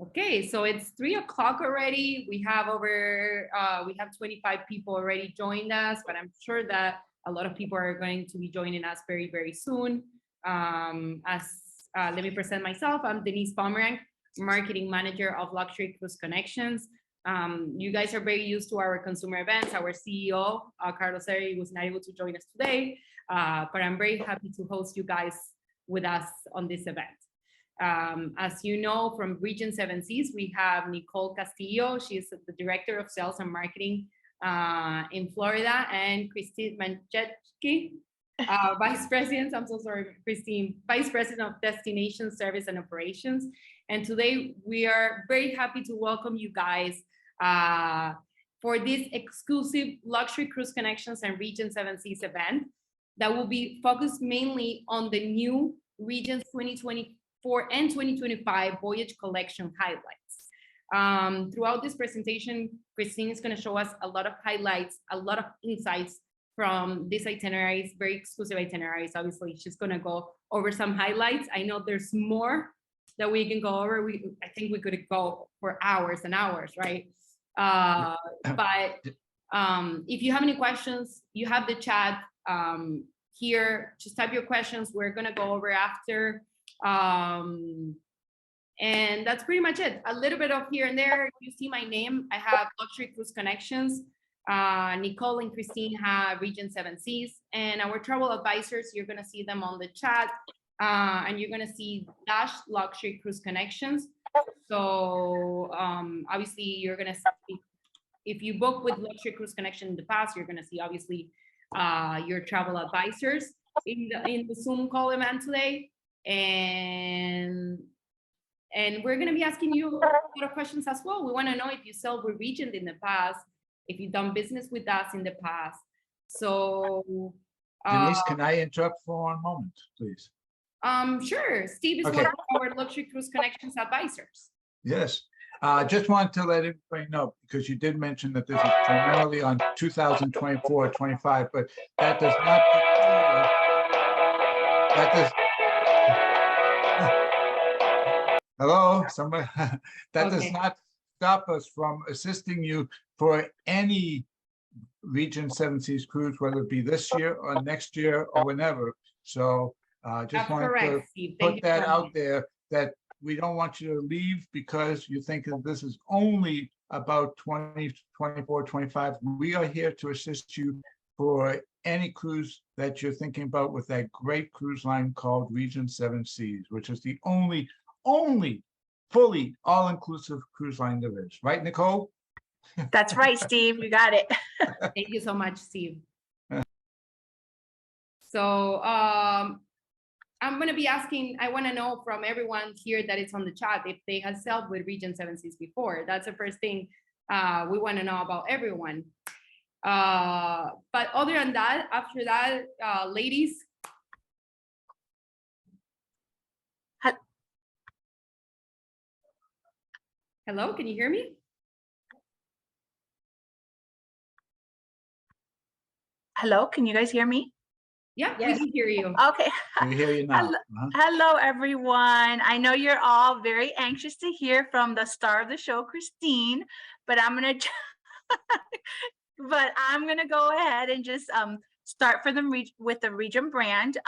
Okay, so it's 3 o'clock already. We have 25 people already joined us, but I'm sure that a lot of people are going to be joining us very, very soon. Let me present myself. I'm Denise Pomeranc, Marketing Manager of Luxury Cruise Connections. You guys are very used to our consumer events. Our CEO, Carlos Eri, was not able to join us today, but I'm very happy to host you guys with us on this event. As you know, from Regent 7 Seas, we have Nicole Castillo. She's the Director of Sales and Marketing in Florida, and Christine Manchetsky, Vice President, I'm so sorry, Christine, Vice President of Destination Service and Operations. And today we are very happy to welcome you guys for this exclusive Luxury Cruise Connections and Regent 7 Seas event that will be focused mainly on the new Regent 2024 and 2025 Voyage collection highlights. Throughout this presentation, Christine is going to show us a lot of highlights, a lot of insights from these itineraries, very exclusive itineraries. Obviously, she's going to go over some highlights. I know there's more that we can go over. I think we could go for hours and hours, right? But if you have any questions, you have the chat here. Just type your questions. We're going to go over after. And that's pretty much it. A little bit of here and there. You see my name. I have Luxury Cruise Connections. Nicole and Christine have Regent 7 Seas, and our travel advisors, you're going to see them on the chat, and you're going to see Dash Luxury Cruise Connections. So obviously you're going to see, if you book with Luxury Cruise Connection in the past, you're going to see obviously your travel advisors in the Zoom call event today. And we're going to be asking you a lot of questions as well. We want to know if you sailed with Regent in the past, if you've done business with us in the past. So Denise, can I interrupt for one moment, please? Sure. Steve is one of our Luxury Cruise Connections advisors. Yes. Just wanted to let everybody know, because you did mention that this is primarily on 2024-25, but that does not hello, somebody. That does not stop us from assisting you for any Regent 7 Seas cruise, whether it be this year or next year or whenever. So just wanted to put that out there, that we don't want you to leave because you think that this is only about 2024, 25. We are here to assist you for any cruise that you're thinking about with that great cruise line called Regent 7 Seas, which is the only fully all-inclusive cruise line there is. Right, Nicole? That's right, Steve. You got it. Thank you so much, Steve. So I'm going to be asking, I want to know from everyone here that is on the chat if they have sailed with Regent 7 Seas before. That's the first thing we want to know about everyone. But other than that, after that, ladies. Hello, can you hear me? Hello, can you guys hear me? Yeah, yes. We can hear you. Okay. We hear you now. Hello, everyone. I know you're all very anxious to hear from the star of the show, Christine, but I'm gonna go ahead and just start with the Regent brand.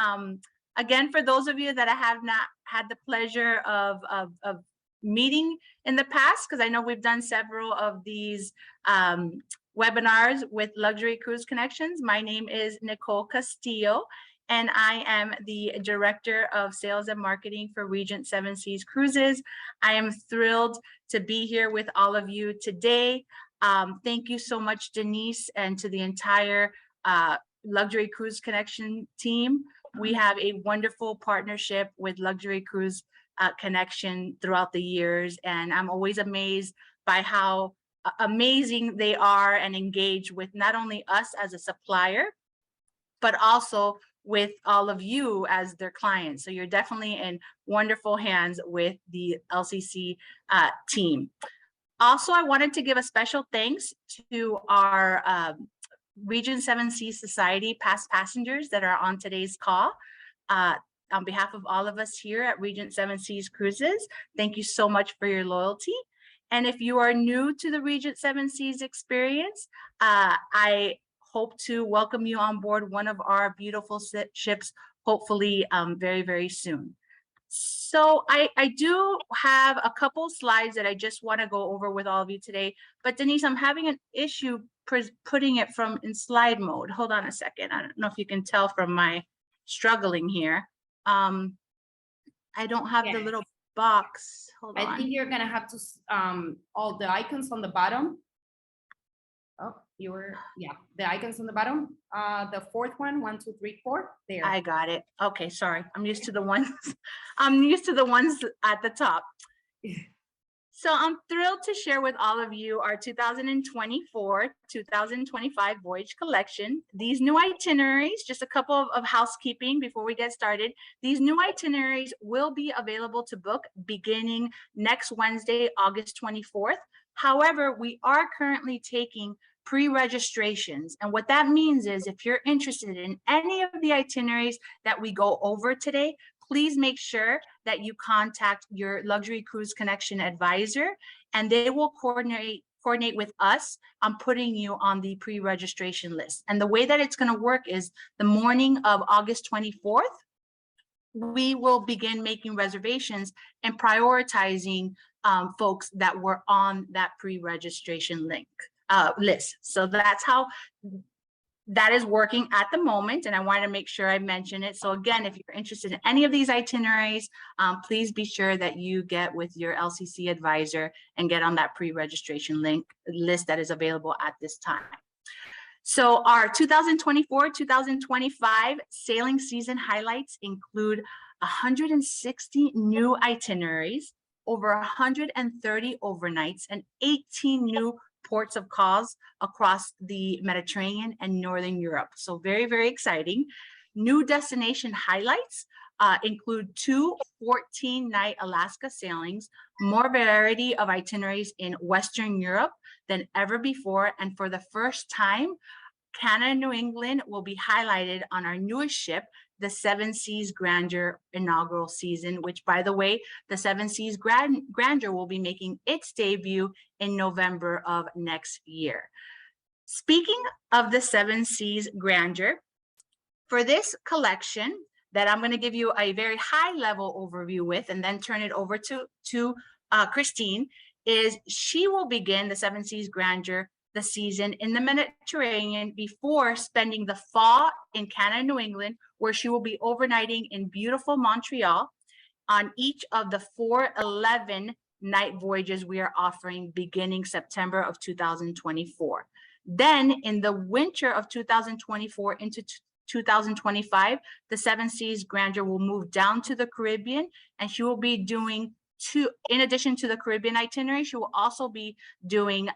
Again, for those of you that I have not had the pleasure of meeting in the past, because I know we've done several of these webinars with Luxury Cruise Connections. My name is Nicole Castillo, and I am the Director of Sales and Marketing for Regent 7 Seas Cruises. I am thrilled to be here with all of you today. Thank you so much, Denise, and to the entire Luxury Cruise Connection team. We have a wonderful partnership with Luxury Cruise Connection throughout the years, and I'm always amazed by how amazing they are and engage with not only us as a supplier, but also with all of you as their clients. So you're definitely in wonderful hands with the LCC team. Also, I wanted to give a special thanks to our Regent 7 Seas Society past passengers that are on today's call. on behalf of all of us here at Regent Seven Seas Cruises, thank you so much for your loyalty. And if you are new to the Regent Seven Seas experience, I hope to welcome you on board one of our beautiful ships, hopefully very, very soon. So I do have a couple slides that I just want to go over with all of you today, but Denise, I'm having an issue putting it in slide mode. Hold on a second. I don't know if you can tell from my struggling here. I don't have the little box. Hold on. I think you're gonna have to all the icons on the bottom. Oh, the icons on the bottom. The fourth one, 1, 2, 3, 4. There. I got it. Okay, sorry. I'm used to the ones. I'm used to the ones at the top. So I'm thrilled to share with all of you our 2024-2025 Voyage collection. These new itineraries, just a couple of housekeeping before we get started. These new itineraries will be available to book beginning next Wednesday, August 24th. However, we are currently taking pre-registrations. And what that means is if you're interested in any of the itineraries that we go over today, please make sure that you contact your Luxury Cruise Connection advisor, and they will coordinate with us on putting you on the pre-registration list. And the way that it's going to work is the morning of August 24th, we will begin making reservations and prioritizing folks that were on that pre-registration list. So that's how that is working at the moment, and I wanted to make sure I mention it. So again, if you're interested in any of these itineraries, please be sure that you get with your LCC advisor and get on that pre-registration list that is available at this time. So our 2024-2025 sailing season highlights include 160 new itineraries, over 130 overnights, and 18 new ports of calls across the Mediterranean and Northern Europe. So very, very exciting. New destination highlights include 2 14-night Alaska sailings, more variety of itineraries in Western Europe than ever before. And for the first time, Canada and New England will be highlighted on our newest ship, the Seven Seas Grandeur inaugural season, which, by the way, the Seven Seas Grandeur will be making its debut in November of next year. Speaking of the Seven Seas Grandeur, for this collection that I'm going to give you a very high-level overview with and then turn it over to Christine, is she will begin the Seven Seas Grandeur the season in the Mediterranean before spending the fall in Canada and New England, where she will be overnighting in beautiful Montreal on each of the 4 11-night voyages we are offering beginning September of 2024. Then in the winter of 2024 into 2025, the Seven Seas Grandeur will move down to the Caribbean, and she will be doing in addition to the Caribbean itinerary, she will also be doing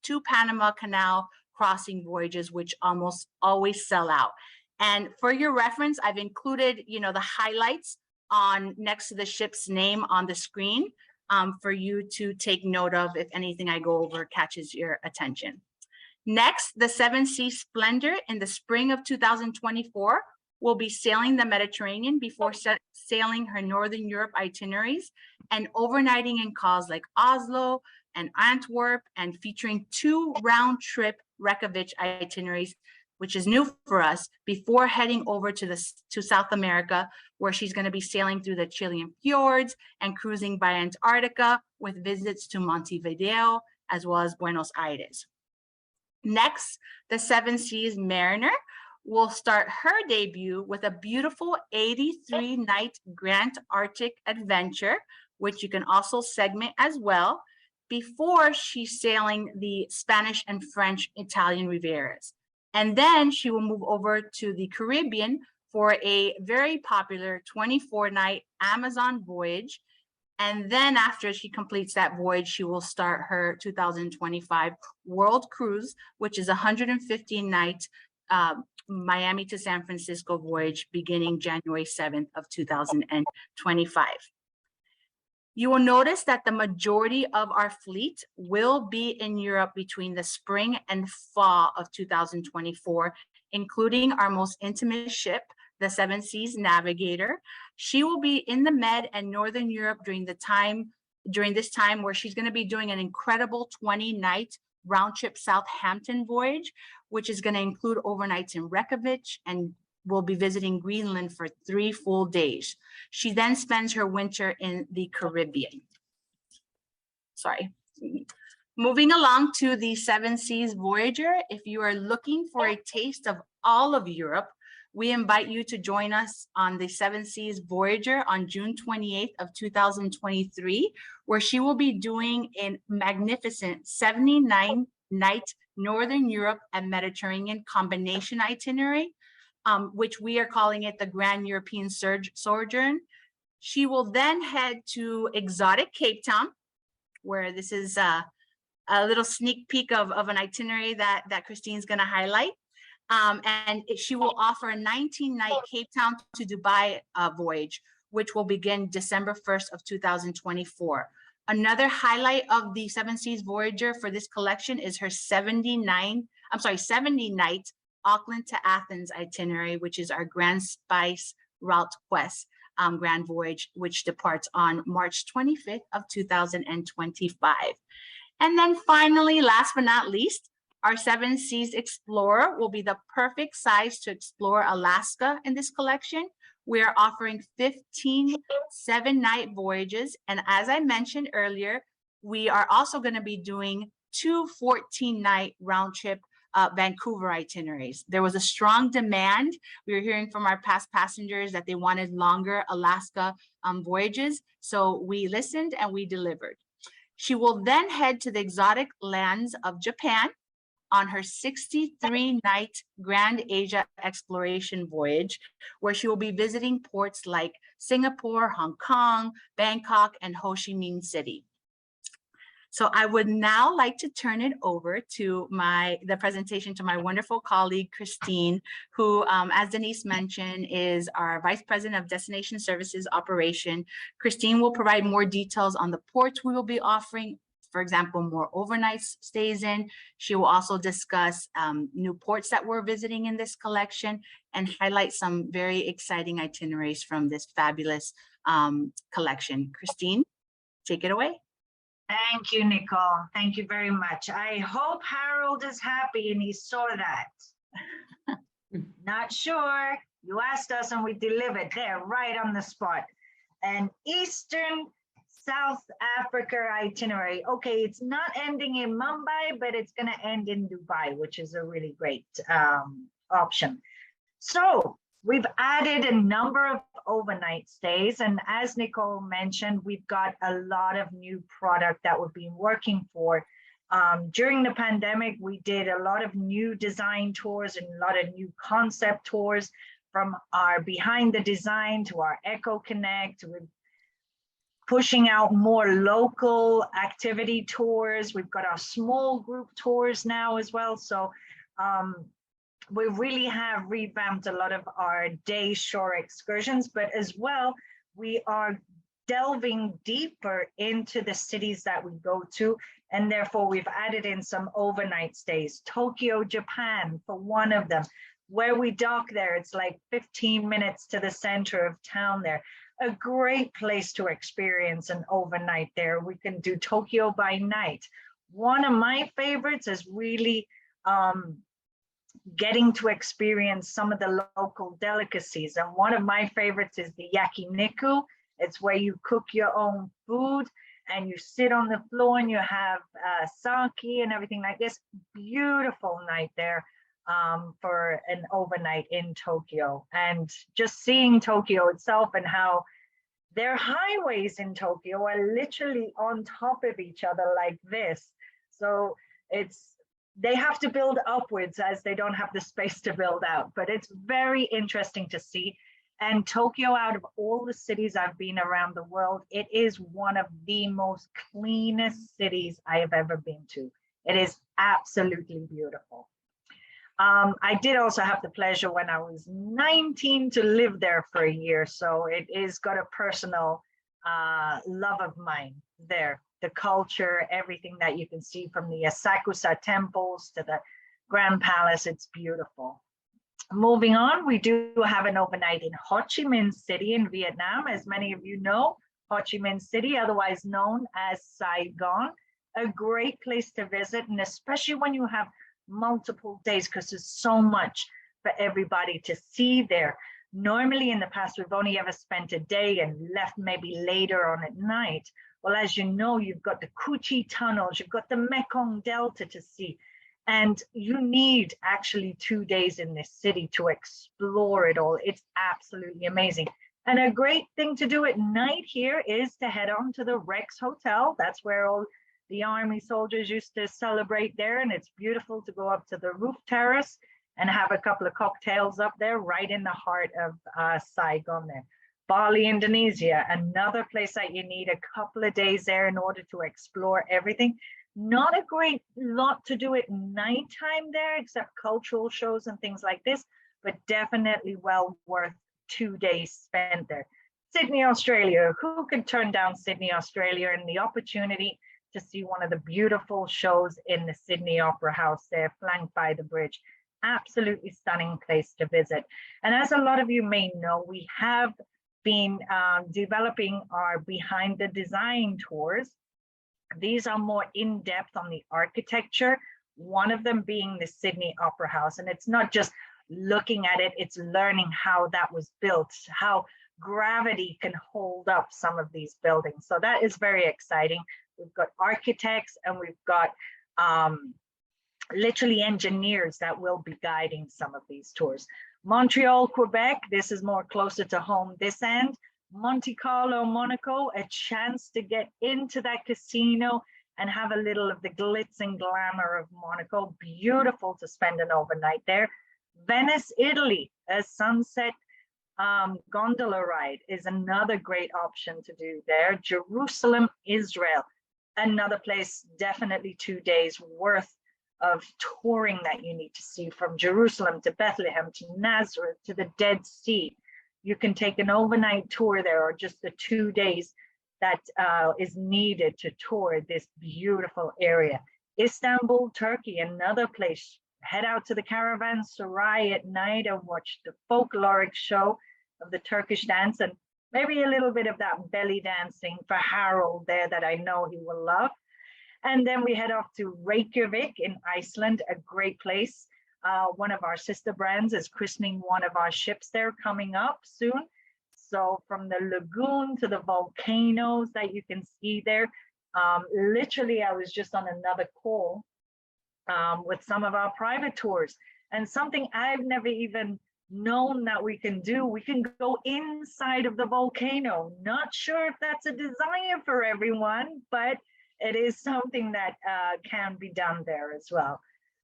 2 Panama Canal crossing voyages, which almost always sell out. And for your reference, I've included, the highlights next to the ship's name on the screen for you to take note of if anything I go over catches your attention. Next, the Seven Seas Splendor in the spring of 2024 will be sailing the Mediterranean before sailing her Northern Europe itineraries and overnighting in calls like Oslo and Antwerp, and featuring 2 round-trip Reykjavik itineraries, which is new for us, before heading over to South America, where she's going to be sailing through the Chilean fjords and cruising by Antarctica with visits to Montevideo as well as Buenos Aires. Next, the Seven Seas Mariner will start her debut with a beautiful 83-night Grand Arctic adventure, which you can also segment as well, before she's sailing the Spanish and French Italian Rivieras. And then she will move over to the Caribbean for a very popular 24-night Amazon voyage. And then after she completes that voyage, she will start her 2025 World Cruise, which is a 115-night Miami to San Francisco voyage beginning January 7th of 2025. You will notice that the majority of our fleet will be in Europe between the spring and fall of 2024, including our most intimate ship, the Seven Seas Navigator. She will be in the Med and Northern Europe during this time where she's going to be doing an incredible 20-night round trip Southampton voyage, which is going to include overnights in Reykjavik, and will be visiting Greenland for 3 full days. She then spends her winter in the Caribbean. Sorry. Moving along to the Seven Seas Voyager, if you are looking for a taste of all of Europe, we invite you to join us on the Seven Seas Voyager on June 28th of 2023, where she will be doing a magnificent 79-night Northern Europe and Mediterranean combination itinerary, which we are calling it the Grand European Sojourn. She will then head to exotic Cape Town, where this is a little sneak peek of an itinerary that Christine's going to highlight. And she will offer a 19-night Cape Town to Dubai voyage, which will begin December 1st of 2024. Another highlight of the Seven Seas Voyager for this collection is her 70-night Auckland to Athens itinerary, which is our Grand Spice Route Quest Grand Voyage, which departs on March 25th of 2025. And then finally, last but not least, our Seven Seas Explorer will be the perfect size to explore Alaska in this collection. We are offering 15 7-night voyages. And as I mentioned earlier, we are also going to be doing 2 14-night round trip Vancouver itineraries. There was a strong demand. We were hearing from our past passengers that they wanted longer Alaska voyages. So we listened and we delivered. She will then head to the exotic lands of Japan on her 63-night Grand Asia exploration voyage, where she will be visiting ports like Singapore, Hong Kong, Bangkok, and Ho Chi Minh City. So I would now like to turn it over to the presentation to my wonderful colleague, Christine, who, as Denise mentioned, is our Vice President of Destination Services Operation. Christine will provide more details on the ports we will be offering, for example, more overnight stays in. She will also discuss new ports that we're visiting in this collection and highlight some very exciting itineraries from this fabulous collection. Christine, take it away. Thank you, Nicole. Thank you very much. I hope Harold is happy and he saw that. Not sure. You asked us and we delivered there right on the spot. An Eastern South Africa itinerary. Okay, it's not ending in Mumbai, but it's going to end in Dubai, which is a really great option. So we've added a number of overnight stays. And as Nicole mentioned, we've got a lot of new product that we've been working for. During the pandemic, we did a lot of new design tours and a lot of new concept tours, from our Behind the Design to our Eco Connect. We're pushing out more local activity tours. We've got our small group tours now as well. So we really have revamped a lot of our day shore excursions, but as well, we are delving deeper into the cities that we go to. And therefore we've added in some overnight stays. Tokyo, Japan, for one of them, where we dock there, it's like 15 minutes to the center of town there. A great place to experience an overnight there. We can do Tokyo by night. One of my favorites is really getting to experience some of the local delicacies. And one of my favorites is the yakiniku. It's where you cook your own food and you sit on the floor and you have sake and everything like this. Beautiful night there for an overnight in Tokyo. And just seeing Tokyo itself and how their highways in Tokyo are literally on top of each other like this. So they have to build upwards as they don't have the space to build out, but it's very interesting to see. And Tokyo, out of all the cities I've been around the world, it is one of the most cleanest cities I have ever been to. It is absolutely beautiful. I did also have the pleasure when I was 19 to live there for a year. So it is got a personal love of mine there. The culture, everything that you can see from the Asakusa temples to the Grand Palace, it's beautiful. Moving on, we do have an overnight in Ho Chi Minh City in Vietnam. As many of you know, Ho Chi Minh City, otherwise known as Saigon, a great place to visit, and especially when you have multiple days, because there's so much for everybody to see there. Normally in the past, we've only ever spent a day and left maybe later on at night. Well, as you know, you've got the Cu Chi tunnels, you've got the Mekong Delta to see. And you need actually 2 days in this city to explore it all. It's absolutely amazing. And a great thing to do at night here is to head on to the Rex Hotel. That's where all the army soldiers used to celebrate there. And it's beautiful to go up to the roof terrace and have a couple of cocktails up there right in the heart of Saigon there. Bali, Indonesia, another place that you need a couple of days there in order to explore everything. Not a great lot to do at nighttime there, except cultural shows and things like this, but definitely well worth 2 days spent there. Sydney, Australia. Who could turn down Sydney, Australia, and the opportunity to see one of the beautiful shows in the Sydney Opera House there, flanked by the bridge. Absolutely stunning place to visit. And as a lot of you may know, we have been developing our behind the design tours. These are more in-depth on the architecture, one of them being the Sydney Opera House. And it's not just looking at it, it's learning how that was built, how gravity can hold up some of these buildings. So that is very exciting. We've got architects and we've got literally engineers that will be guiding some of these tours. Montreal, Quebec, this is more closer to home this end. Monte Carlo, Monaco, a chance to get into that casino and have a little of the glitz and glamour of Monaco. Beautiful to spend an overnight there. Venice, Italy, a sunset gondola ride is another great option to do there. Jerusalem, Israel, another place, definitely 2 days worth of touring that you need to see, from Jerusalem to Bethlehem to Nazareth to the Dead Sea. You can take an overnight tour there, or just the 2 days that is needed to tour this beautiful area. Istanbul, Turkey, another place. Head out to the Caravanserai at night and watch the folkloric show of the Turkish dance, and maybe a little bit of that belly dancing for Harold there that I know he will love. And then we head off to Reykjavik in Iceland, a great place. One of our sister brands is christening one of our ships there coming up soon. So from the lagoon to the volcanoes that you can see there, literally I was just on another call with some of our private tours, and something I've never even known that we can do. We can go inside of the volcano. Not sure if that's a desire for everyone, but it is something that can be done there as well.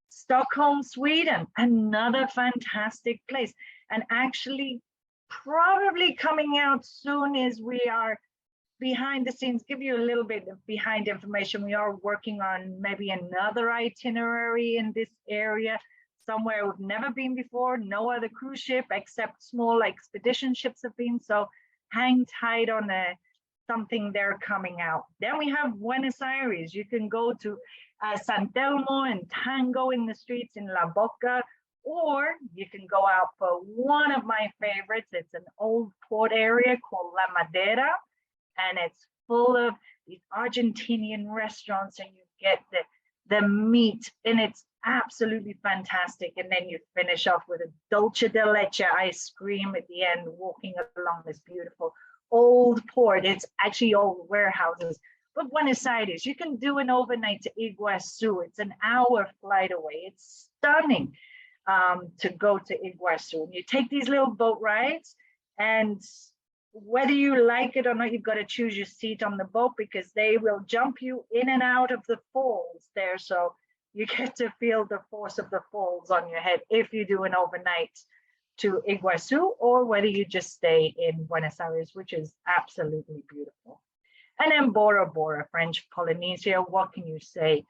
Stockholm, Sweden, another fantastic place. And actually, probably coming out soon is we are behind the scenes, give you a little bit of behind information. We are working on maybe another itinerary in this area, somewhere we've never been before. No other cruise ship except small expedition ships have been. So hang tight on something there coming out. Then we have Buenos Aires. You can go to San Telmo and tango in the streets in La Boca, or you can go out for one of my favorites. It's an old port area called La Madera, and it's full of these Argentinian restaurants, and you get the meat, and it's absolutely fantastic. And then you finish off with a dulce de leche ice cream at the end, walking along this beautiful old port. It's actually old warehouses. But Buenos Aires, you can do an overnight to Iguazu. It's an hour flight away. It's stunning to go to Iguazu. And you take these little boat rides, and whether you like it or not, you've got to choose your seat on the boat, because they will jump you in and out of the falls there. So you get to feel the force of the falls on your head if you do an overnight to Iguazu, or whether you just stay in Buenos Aires, which is absolutely beautiful. And then Bora, French Polynesia, what can you say?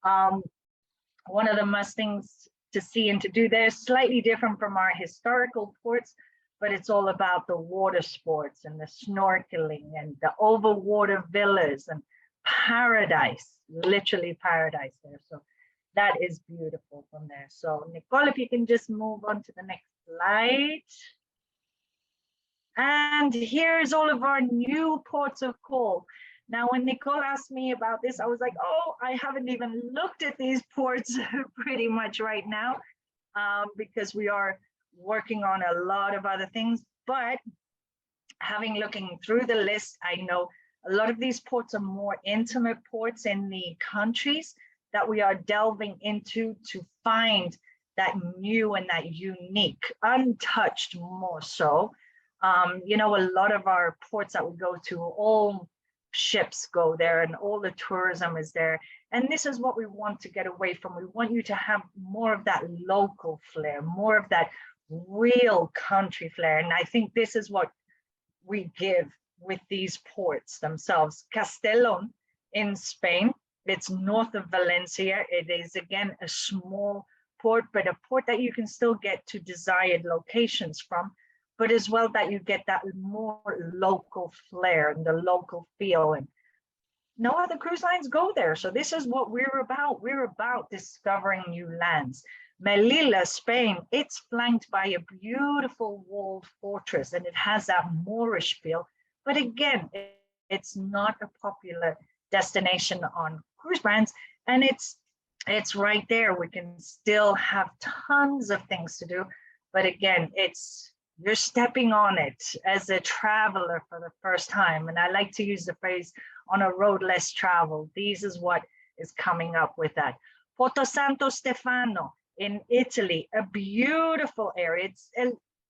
One of the must things to see and to do there is slightly different from our historical ports, but it's all about the water sports and the snorkeling and the overwater villas and paradise, literally paradise there. So that is beautiful from there. So Nicole, if you can just move on to the next Light. And here's all of our new ports of call. Now, when Nicole asked me about this, I was like, oh, I haven't even looked at these ports pretty much right now, because we are working on a lot of other things. But looking through the list, I know a lot of these ports are more intimate ports in the countries that we are delving into to find that new and that unique, untouched more so. You know, a lot of our ports that we go to, all ships go there and all the tourism is there. And this is what we want to get away from. We want you to have more of that local flair, more of that real country flair. And I think this is what we give with these ports themselves. Castellón in Spain, it's north of Valencia. It is, again, a small port, but a port that you can still get to desired locations from, but as well that you get that more local flair and the local feel. And no other cruise lines go there. So this is what we're about. We're about discovering new lands. Melilla, Spain, it's flanked by a beautiful walled fortress and it has that Moorish feel. But again, it's not a popular destination on cruise brands. And it's right there. We can still have tons of things to do. But again, you're stepping on it as a traveler for the first time. And I like to use the phrase on a road less traveled. This is what is coming up with that. Porto Santo Stefano in Italy, a beautiful area.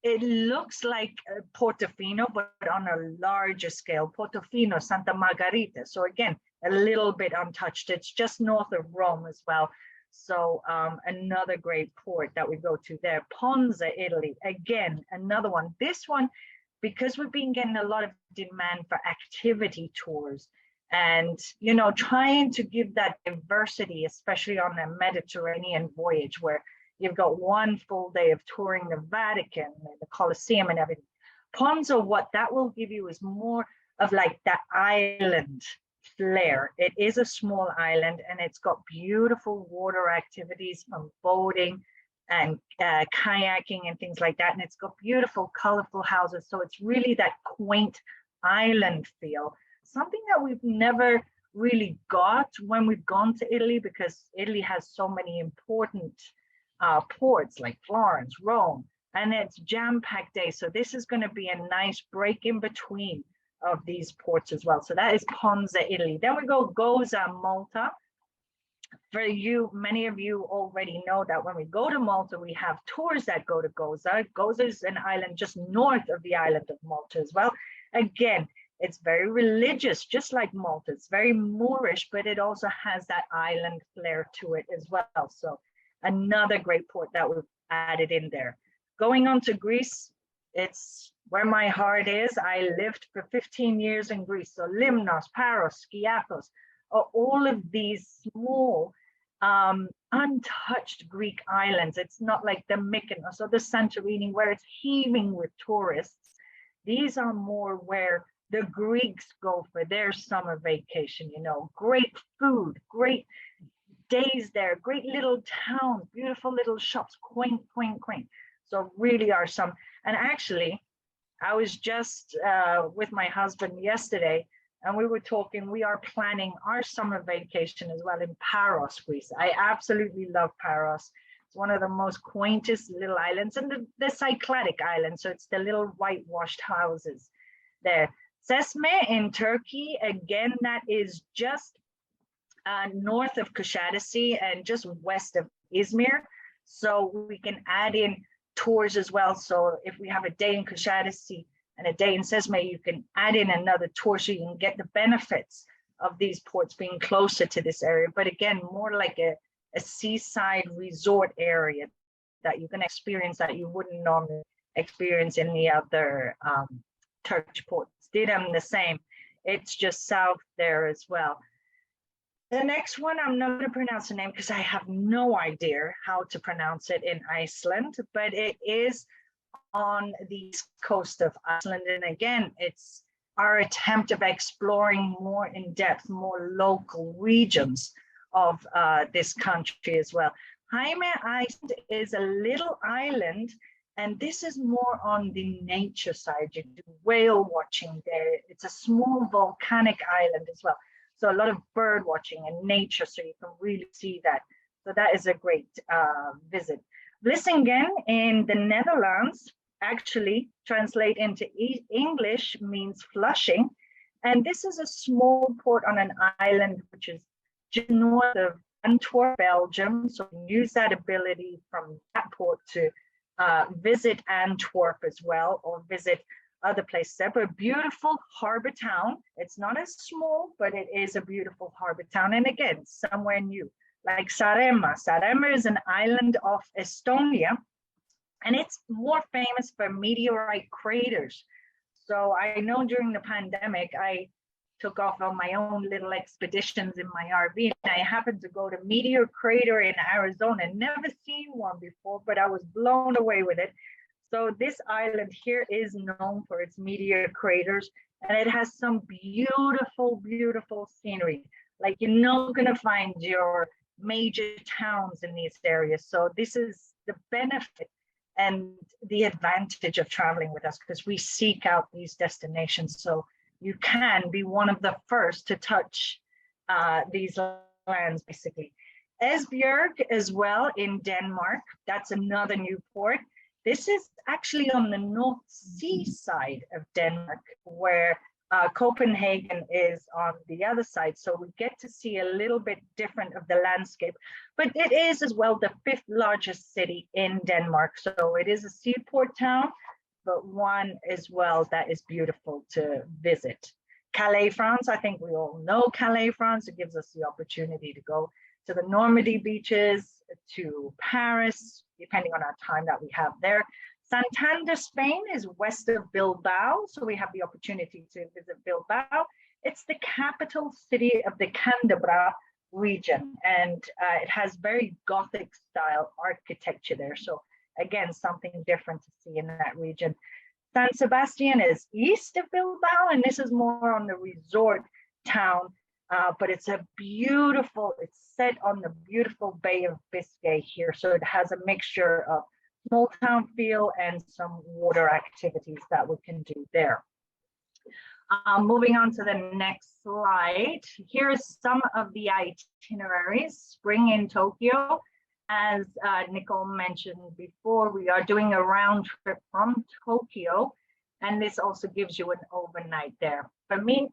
It looks like Portofino, but on a larger scale. Portofino, Santa Margherita. So again, a little bit untouched. It's just north of Rome as well. So another great port that we go to there. Ponza, Italy, again, another one. This one, because we've been getting a lot of demand for activity tours and, you know, trying to give that diversity, especially on a Mediterranean voyage where you've got one full day of touring the Vatican and the Colosseum and everything. Ponza, what that will give you is more of like that island flair. It is a small island and it's got beautiful water activities from boating and kayaking and things like that. And it's got beautiful, colorful houses. So it's really that quaint island feel, something that we've never really got when we've gone to Italy, because Italy has so many important ports like Florence, Rome, and it's jam-packed day. So this is going to be a nice break in between of these ports as well. So that is Ponza, Italy. Then we go Goza, Malta. For you, many of you already know that when we go to Malta, we have tours that go to Goza. Goza is an island just north of the island of Malta as well. Again, it's very religious, just like Malta. It's very Moorish, but it also has that island flair to it as well. So another great port that we've added in there. Going on to Greece, it's where my heart is. I lived for 15 years in Greece. So Limnos, Paros, Skiathos, are all of these small, untouched Greek islands. It's not like the Mykonos or the Santorini where it's heaving with tourists. These are more where the Greeks go for their summer vacation, you know, great food, great days there, great little towns, beautiful little shops, quaint, quaint, quaint. So really are some, and actually, I was just with my husband yesterday, and we were talking, we are planning our summer vacation as well in Paros, Greece. I absolutely love Paros. It's one of the most quaintest little islands, and the Cycladic island. So it's the little whitewashed houses there. Sesme in Turkey, again, that is just north of Kuşadası and just west of Izmir. So we can add in tours as well. So if we have a day in Kuşadası and a day in Sesme, you can add in another tour so you can get the benefits of these ports being closer to this area. But again, more like a seaside resort area that you can experience that you wouldn't normally experience in the other Turkish ports. Didim the same. It's just south there as well. The next one, I'm not going to pronounce the name because I have no idea how to pronounce it in Iceland, but it is on the east coast of Iceland. And again, it's our attempt of exploring more in depth, more local regions of this country as well. Jaime Island is a little island And this is more on the nature side. You do whale watching there. It's a small volcanic island as well. So a lot of bird watching and nature, so you can really see that. So that is a great visit. Vlissingen in the Netherlands actually translate into English means Flushing. And this is a small port on an island, which is just north of Antwerp, Belgium. So use that ability from that port to visit Antwerp as well, or visit other places there. But a beautiful harbor town. It's not as small, but it is a beautiful harbor town. And again, somewhere new, like Saaremaa. Saaremaa is an island off Estonia, and it's more famous for meteorite craters. So I know during the pandemic, I took off on my own little expeditions in my RV, and I happened to go to Meteor Crater in Arizona. Never seen one before, but I was blown away with it. So this island here is known for its meteor craters, and it has some beautiful, beautiful scenery. Like, you're not going to find your major towns in these areas. So this is the benefit and the advantage of traveling with us, because we seek out these destinations. So you can be one of the first to touch these lands, basically. Esbjerg as well in Denmark. That's another new port. This is actually on the North Sea side of Denmark, where Copenhagen is on the other side. So we get to see a little bit different of the landscape, but it is as well the 5th largest city in Denmark. So it is a seaport town, but one as well that is beautiful to visit. Calais, France, I think we all know Calais, France. It gives us the opportunity to go to the Normandy beaches, to Paris, depending on our time that we have there. Santander, Spain is west of Bilbao, so we have the opportunity to visit Bilbao. It's the capital city of the Cantabria region, and it has very Gothic style architecture there. So again, something different to see in that region. San Sebastian is east of Bilbao, and this is more on the resort town, but it's a beautiful, it's set on the beautiful Bay of Biscay here. So it has a mixture of small town feel and some water activities that we can do there. Moving on to the next slide. Here's some of the itineraries. Spring in Tokyo. As Nicole mentioned before, we are doing a round trip from Tokyo, and this also gives you an overnight there. For me,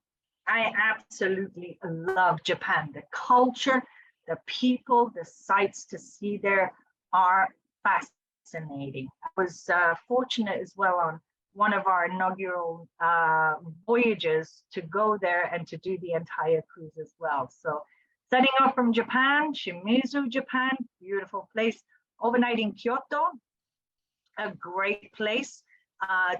I absolutely love Japan. The culture, the people, the sights to see there are fascinating. I was fortunate as well on one of our inaugural voyages to go there and to do the entire cruise as well. So setting off from Japan, Shimizu, Japan, beautiful place. Overnight in Kyoto, a great place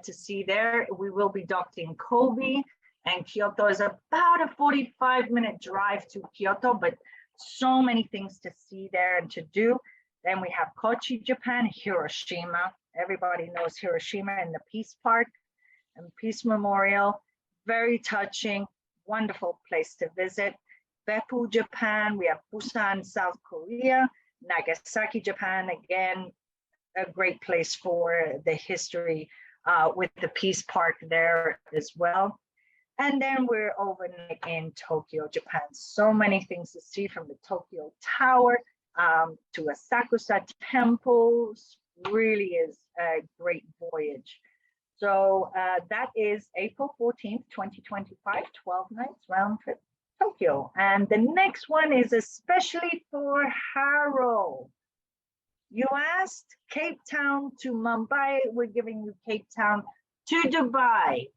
to see there. We will be docked in Kobe, and Kyoto is about a 45-minute drive to Kyoto, but so many things to see there and to do. Then we have Kochi, Japan, Hiroshima. Everybody knows Hiroshima and the Peace Park and Peace Memorial. Very touching, wonderful place to visit. Beppu, Japan. We have Busan, South Korea. Nagasaki, Japan. Again, a great place for the history with the Peace Park there as well. And then we're overnight in Tokyo, Japan. So many things to see, from the Tokyo Tower to Asakusa Temple. Really is a great voyage. So that is April 14th, 2025, 12 nights round trip Tokyo. And the next one is especially for Harold. You asked Cape Town to Mumbai. We're giving you Cape Town to Dubai.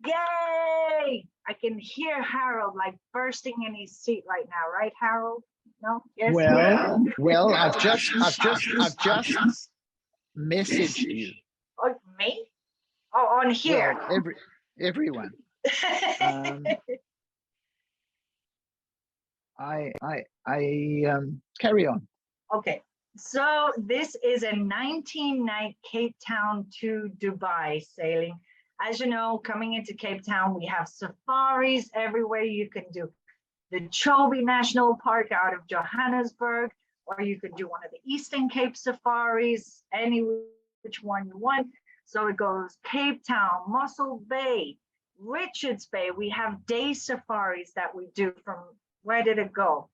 Yay! I can hear Harold like bursting in his seat right now, right, Harold? No? Yes. Well, I've just messaged you. Oh, me? Oh, on here. Well, everyone. Carry on. Okay, so this is a 19-night Cape Town to Dubai sailing. As you know, coming into Cape Town, we have safaris everywhere you can do. The Chobe National Park out of Johannesburg, or you could do one of the Eastern Cape safaris anywhere which one you want. So it goes Cape Town, Mossel Bay, Richards Bay. We have day safaris that we do from, where did it go?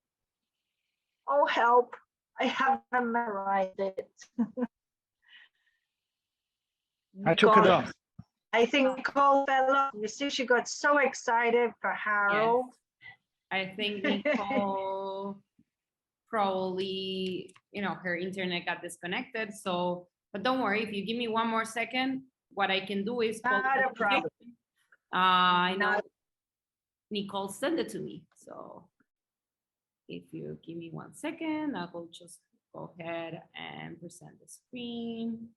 Oh, help. I haven't memorized it. I took it off. I think Nicole fell off. You see, she got so excited for Harold. I think Nicole probably, her internet got disconnected. So, but don't worry, if you give me one more second, what I can do is Not a problem. I know Nicole sent it to me. So if you give me 1 second, I will just go ahead and present the screen.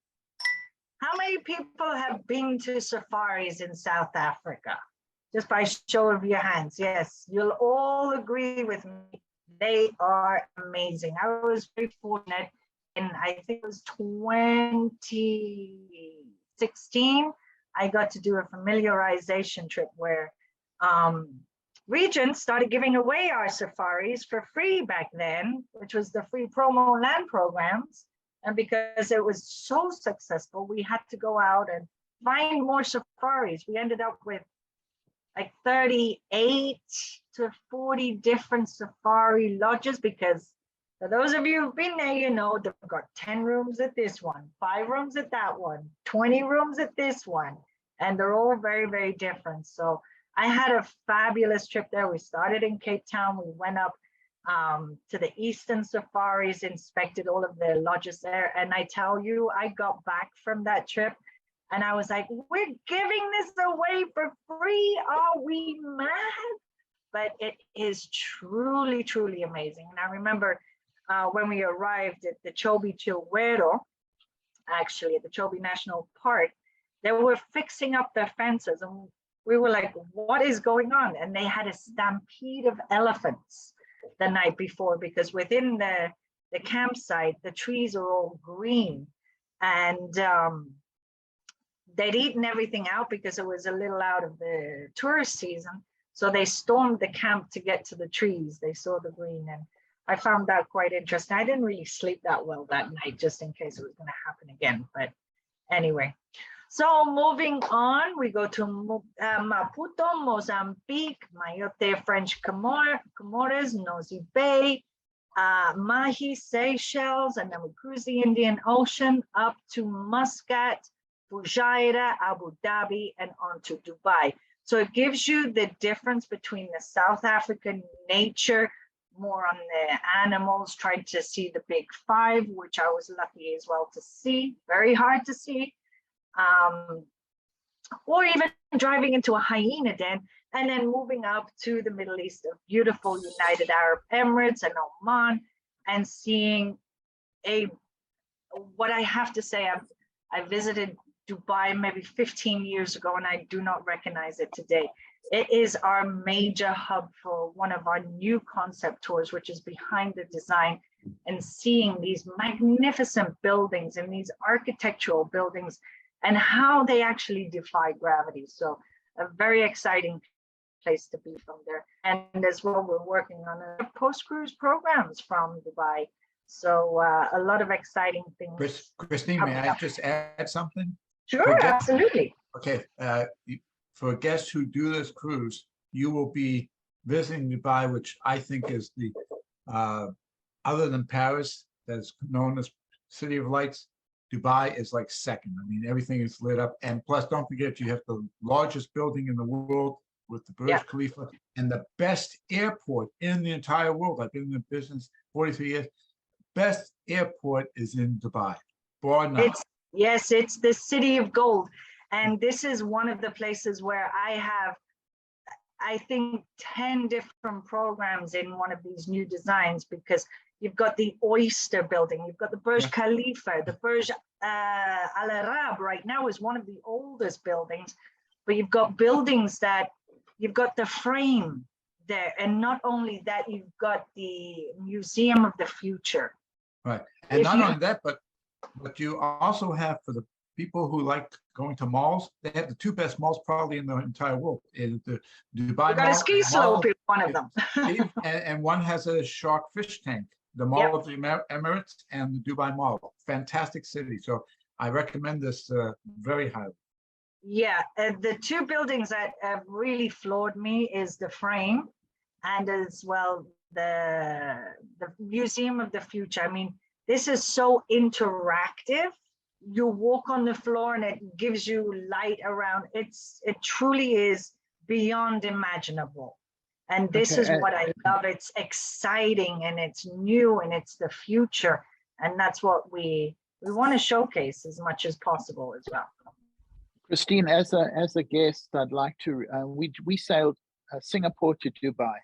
How many people have been to safaris in South Africa? Just by show of your hands. Yes, you'll all agree with me. They are amazing. I was very fortunate in, I think it was 2016, I got to do a familiarization trip where Regent started giving away our safaris for free back then, which was the free promo land programs. And because it was so successful, we had to go out and find more safaris. We ended up with like 38 to 40 different safari lodges, because for those of you who've been there, they've got 10 rooms at this one, 5 rooms at that one, 20 rooms at this one, and they're all very, very different. So I had a fabulous trip there. We started in Cape Town. We went up to the Eastern Safaris, inspected all of the lodges there. And I tell you, I got back from that trip and I was like, we're giving this away for free. Are we mad? But it is truly, truly amazing. And I remember when we arrived at the Chobe Chilwero, actually at the Chobe National Park, they were fixing up their fences and we were like, what is going on? And they had a stampede of elephants the night before, because within the campsite, the trees are all green. And they'd eaten everything out because it was a little out of the tourist season. So they stormed the camp to get to the trees. They saw the green, and I found that quite interesting. I didn't really sleep that well that night, just in case it was going to happen again. But anyway, so moving on, we go to Maputo, Mozambique, Mayotte, French Comores, Nosy Bay, Mahi, Seychelles, and then we cruise the Indian Ocean up to Muscat, Fujairah, Abu Dhabi, and on to Dubai. So it gives you the difference between the South African nature, more on the animals, trying to see the big 5, which I was lucky as well to see, very hard to see. Or even driving into a hyena den and then moving up to the Middle East of beautiful United Arab Emirates and Oman, and seeing what I have to say, I visited Dubai maybe 15 years ago and I do not recognize it today. It is our major hub for one of our new concept tours, which is behind the design, and seeing these magnificent buildings and these architectural buildings and how they actually defy gravity. So a very exciting place to be from there. And as well, we're working on a post-cruise programs from Dubai. So a lot of exciting things. Christine, may I just add something? Sure, absolutely. Okay, for guests who do this cruise, you will be visiting Dubai, which I think is the, other than Paris, that's known as City of Lights, Dubai is like second. I mean, everything is lit up. And plus, don't forget, you have the largest building in the world with the Burj Khalifa and the best airport in the entire world. I've been in the business 43 years. Best airport is in Dubai. Bora. Yes, it's the city of gold. And this is one of the places where I have, I think, 10 different programs in one of these new designs, because you've got the Oyster building, you've got the Burj Khalifa, the Burj Al Arab right now is one of the oldest buildings, but you've got buildings that you've got the frame there. And not only that, you've got the Museum of the Future. Right. And not only that, but you also have, for the people who like going to malls, they have the 2 best malls probably in the entire world. The Dubai You've got a ski slope in one of them. and one has a shark fish tank, the Mall of the Emirates and the Dubai Mall. Fantastic city. So I recommend this very highly. Yeah, the two buildings that have really floored me is the frame and as well the Museum of the Future. I mean, this is so interactive. You walk on the floor and it gives you light around. It truly is beyond imaginable. And this is what I love. It's exciting and it's new and it's the future. And that's what we want to showcase as much as possible as well. Christine, as a guest, I'd like to, we sailed Singapore to Dubai,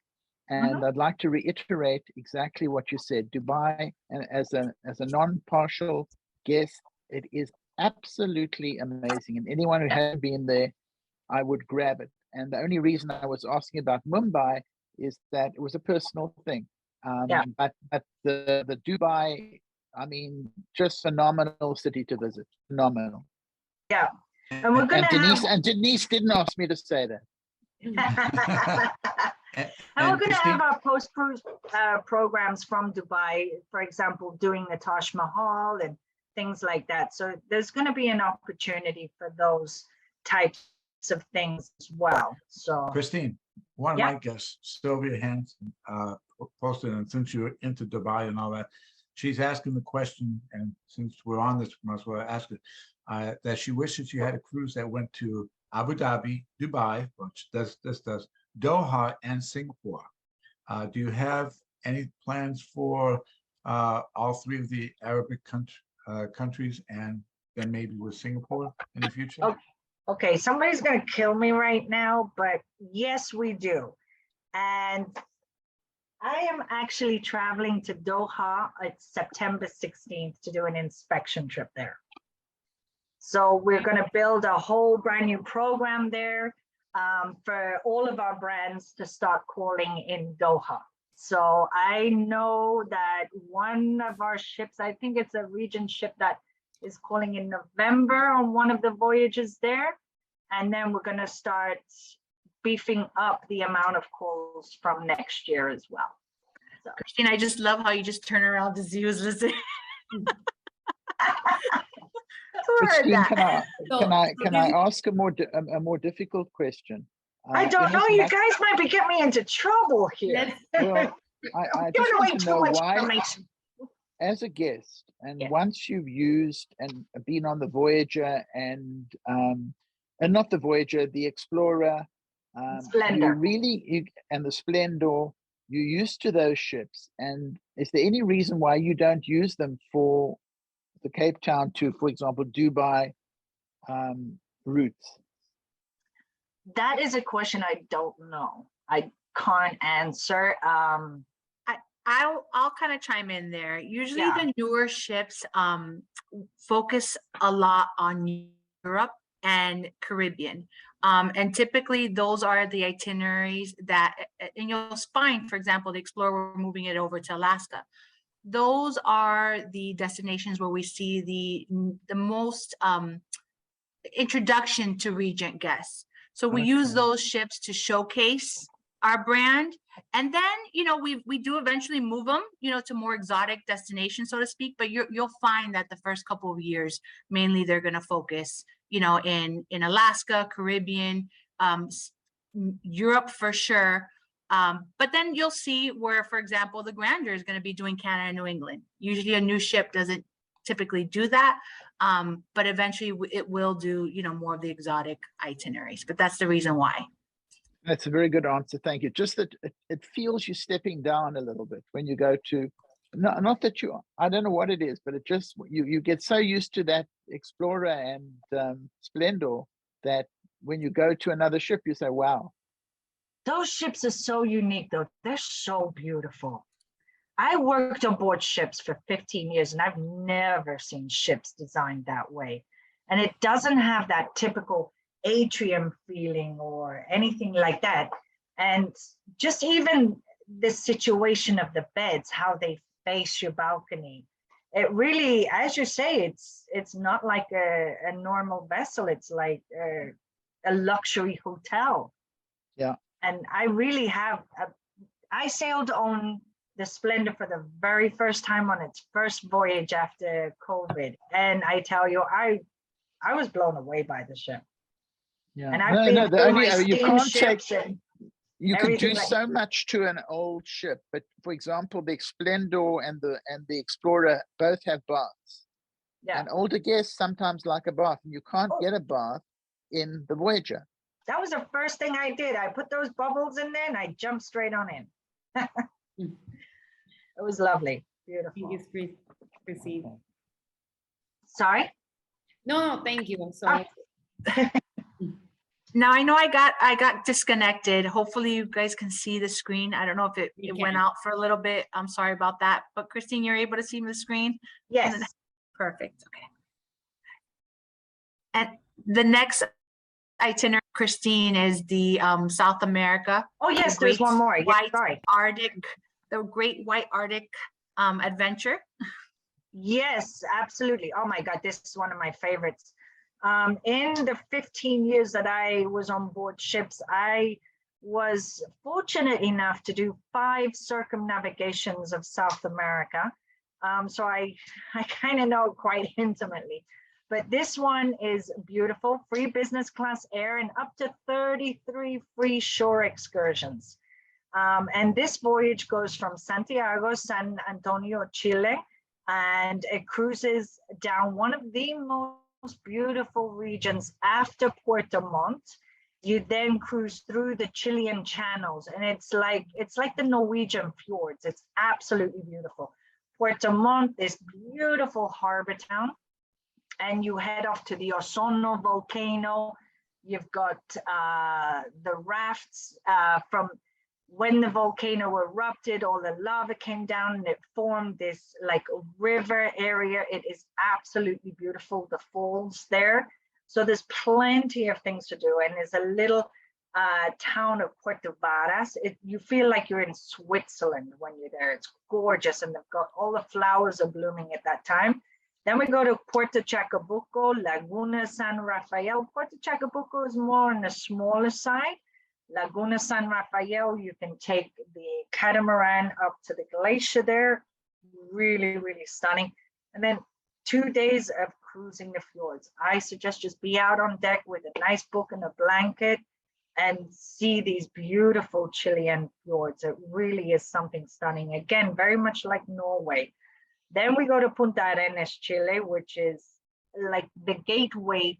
and I'd like to reiterate exactly what you said. Dubai, and as a non-partial guest, it is absolutely amazing. And anyone who hasn't been there, I would grab it. And the only reason I was asking about Mumbai is that it was a personal thing. But the Dubai, I mean, just phenomenal city to visit. Phenomenal. Yeah. And we're gonna Denise didn't ask me to say that. and we're going to have our post-cruise programs from Dubai, for example, doing the Taj Mahal and things like that. So there's going to be an opportunity for those types of things as well. So Christine, one of my guests, Sylvia Hansen, posted, and since you're into Dubai and all that, she's asking the question, and since we're on this, might as well ask it, that she wishes you had a cruise that went to Abu Dhabi, Dubai, which this does, Doha, and Singapore. Do you have any plans for all three of the Arabic countries, and then maybe with Singapore in the future? Okay, somebody's going to kill me right now, but yes, we do. And I am actually traveling to Doha at September 16th to do an inspection trip there. So we're going to build a whole brand new program there for all of our brands to start calling in Doha. So I know that one of our ships, I think it's a Regent ship that is calling in November on one of the voyages there. And then we're going to start beefing up the amount of calls from next year as well. So. Christine, I just love how you just turn around to see who's listening. Christine, can I ask a more difficult question? I don't know. You guys might be getting me into trouble here. Well, I just want to know why, as a guest, and once you've used and been on the Voyager and not the Voyager, the Explorer, Splendor, and the Splendor, you're used to those ships. And is there any reason why you don't use them for the Cape Town to, for example, Dubai routes? That is a question I don't know. I can't answer. I'll kind of chime in there. Usually the newer ships focus a lot on Europe and Caribbean. And typically those are the itineraries that, and you'll find, for example, the Explorer, we're moving it over to Alaska. Those are the destinations where we see the most introduction to Regent guests. So we use those ships to showcase our brand. And then, you know, we do eventually move them, you know, to more exotic destinations, so to speak. But you'll find that the first couple of years, mainly they're going to focus, you know, in Alaska, Caribbean, Europe for sure. But then you'll see where, for example, the Grandeur is going to be doing Canada and New England. Usually a new ship doesn't typically do that. But eventually it will do, you know, more of the exotic itineraries. But that's the reason why. That's a very good answer. Thank you. Just that it feels you're stepping down a little bit when you go to, not that you, I don't know what it is, but it just, you get so used to that Explorer and Splendor that when you go to another ship, you say, wow. Those ships are so unique though. They're so beautiful. I worked on board ships for 15 years and I've never seen ships designed that way. And it doesn't have that typical atrium feeling or anything like that. And just even the situation of the beds, how they face your balcony, it really, as you say, it's not like a normal vessel. It's like a luxury hotel. Yeah. And I really have, I sailed on the Splendor for the very first time on its first voyage after COVID. And I tell you, I was blown away by the ship. Yeah. And I've been through my you can't take, steamships and you can do everything like- so much to an old ship, but for example, the Splendor and the Explorer both have baths. yeah, And older guests sometimes like a bath, and you can't Oh. get a bath in the Voyager. that was the first thing I did. I put those bubbles in there and I jumped straight on in. It was lovely, beautiful. Thank you, Christine. Sorry? No, thank you. So Now I know I got disconnected. Hopefully you guys can see the screen. I don't know if it went out for a little bit. I'm sorry about that. But Christine, you're able to see the screen? Yes. Perfect. Okay. And the next itinerary, Christine, is the South America. Oh, yes, the there's Great one more. Yeah, White sorry. Arctic, the Great White Arctic adventure. Yes, absolutely. Oh my God, this is one of my favorites. In the 15 years that I was on board ships, I was fortunate enough to do 5 circumnavigations of South America. So I kind of know quite intimately. But this one is beautiful, free business class air and up to 33 free shore excursions. And this voyage goes from Santiago, San Antonio, Chile, and it cruises down one of the most beautiful regions after Puerto Montt. You then cruise through the Chilean channels, and it's like the Norwegian fjords. It's absolutely beautiful. Puerto Montt, this beautiful harbor town, and you head off to the Osorno volcano. You've got the rafts from when the volcano erupted, all the lava came down and it formed this like river area. It is absolutely beautiful, the falls there. So there's plenty of things to do. And there's a little town of Puerto Varas. You feel like you're in Switzerland when you're there. It's gorgeous, and they've got all the flowers are blooming at that time. Then we go to Puerto Chakabuko, Laguna San Rafael. Puerto Chakabuko is more on the smaller side. Laguna San Rafael, you can take the catamaran up to the glacier there. Really, really stunning. And then 2 days of cruising the fjords. I suggest just be out on deck with a nice book and a blanket and see these beautiful Chilean fjords. It really is something stunning. Again, very much like Norway. Then we go to Punta Arenas, Chile, which is like the gateway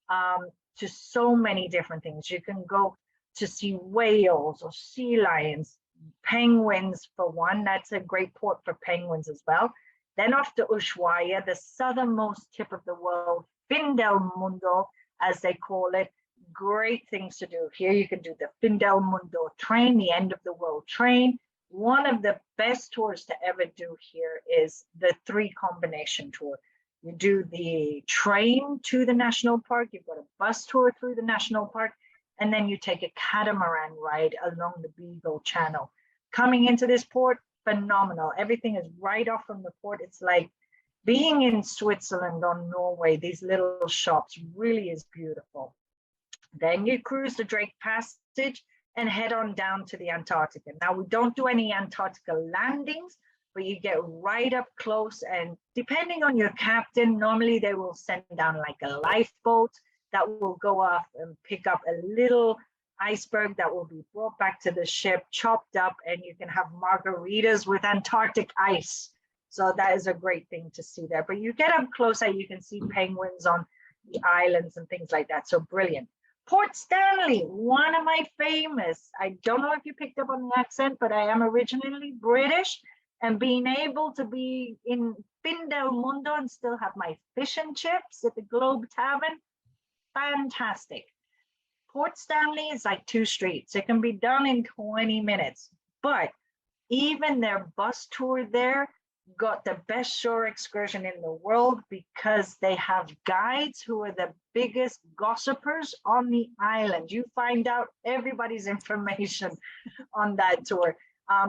to so many different things. You can go to see whales or sea lions, penguins for one. That's a great port for penguins as well. Then off to Ushuaia, the southernmost tip of the world, Fin del Mundo, as they call it. Great things to do. Here you can do the Fin del Mundo train, the end of the world train. One of the best tours to ever do here is the 3 combination tour. You do the train to the national park, you've got a bus tour through the national park, and then you take a catamaran ride along the Beagle Channel. Coming into this port, phenomenal. Everything is right off from the port. It's like being in Switzerland or Norway. These little shops really is beautiful. Then you cruise the Drake Passage and head on down to the Antarctica. Now, we don't do any Antarctica landings, but you get right up close, and depending on your captain, normally they will send down like a lifeboat that will go off and pick up a little iceberg that will be brought back to the ship, chopped up, and you can have margaritas with Antarctic ice. So that is a great thing to see there. But you get up closer, you can see penguins on the islands and things like that. So brilliant. Port Stanley, one of my famous, I don't know if you picked up on the accent, but I am originally British, and being able to be in Fin del Mundo and still have my fish and chips at the Globe Tavern, fantastic. Port Stanley is like 2 streets. It can be done in 20 minutes, but even their bus tour there got the best shore excursion in the world because they have guides who are the biggest gossipers on the island. You find out everybody's information on that tour.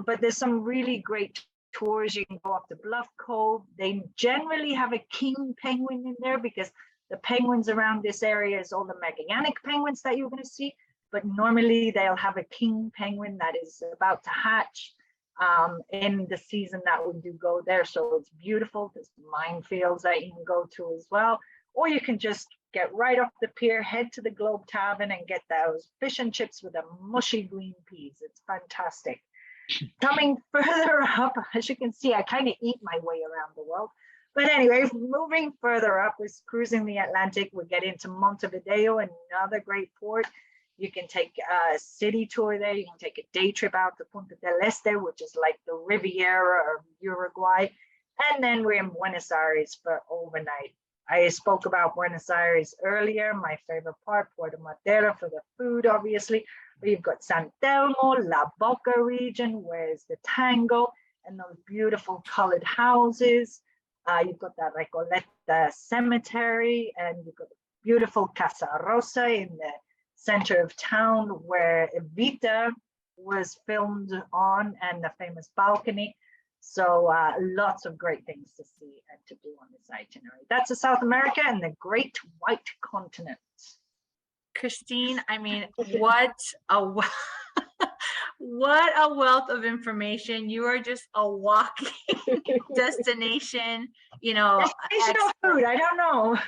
But there's some really great tours. You can go up to Bluff Cove. They generally have a king penguin in there because the penguins around this area is all the Magellanic penguins that you're going to see. But normally they'll have a king penguin that is about to hatch. in the season that we do go there. So it's beautiful. There's minefields that you can go to as well. Or you can just get right off the pier, head to the Globe Tavern and get those fish and chips with the mushy green peas. It's fantastic. Coming further up, as you can see, I kind of eat my way around the world. But anyway, moving further up, we're cruising the Atlantic. We get into Montevideo, another great port. You can take a city tour there. You can take a day trip out to Punta del Este, which is like the Riviera of Uruguay. And then we're in Buenos Aires for overnight. I spoke about Buenos Aires earlier, my favorite part, Puerto Madera for the food, obviously. But you've got San Telmo, La Boca region, where's the tango, and those beautiful colored houses. You've got that Recoleta cemetery, and you've got the beautiful Casa Rosa in the center of town where Evita was filmed on, and the famous balcony. So lots of great things to see and to do on this itinerary. That's the South America and the Great White Continent. Christine, I mean, what a what a wealth of information. You are just a walking destination, you know. Destination of food, I don't know.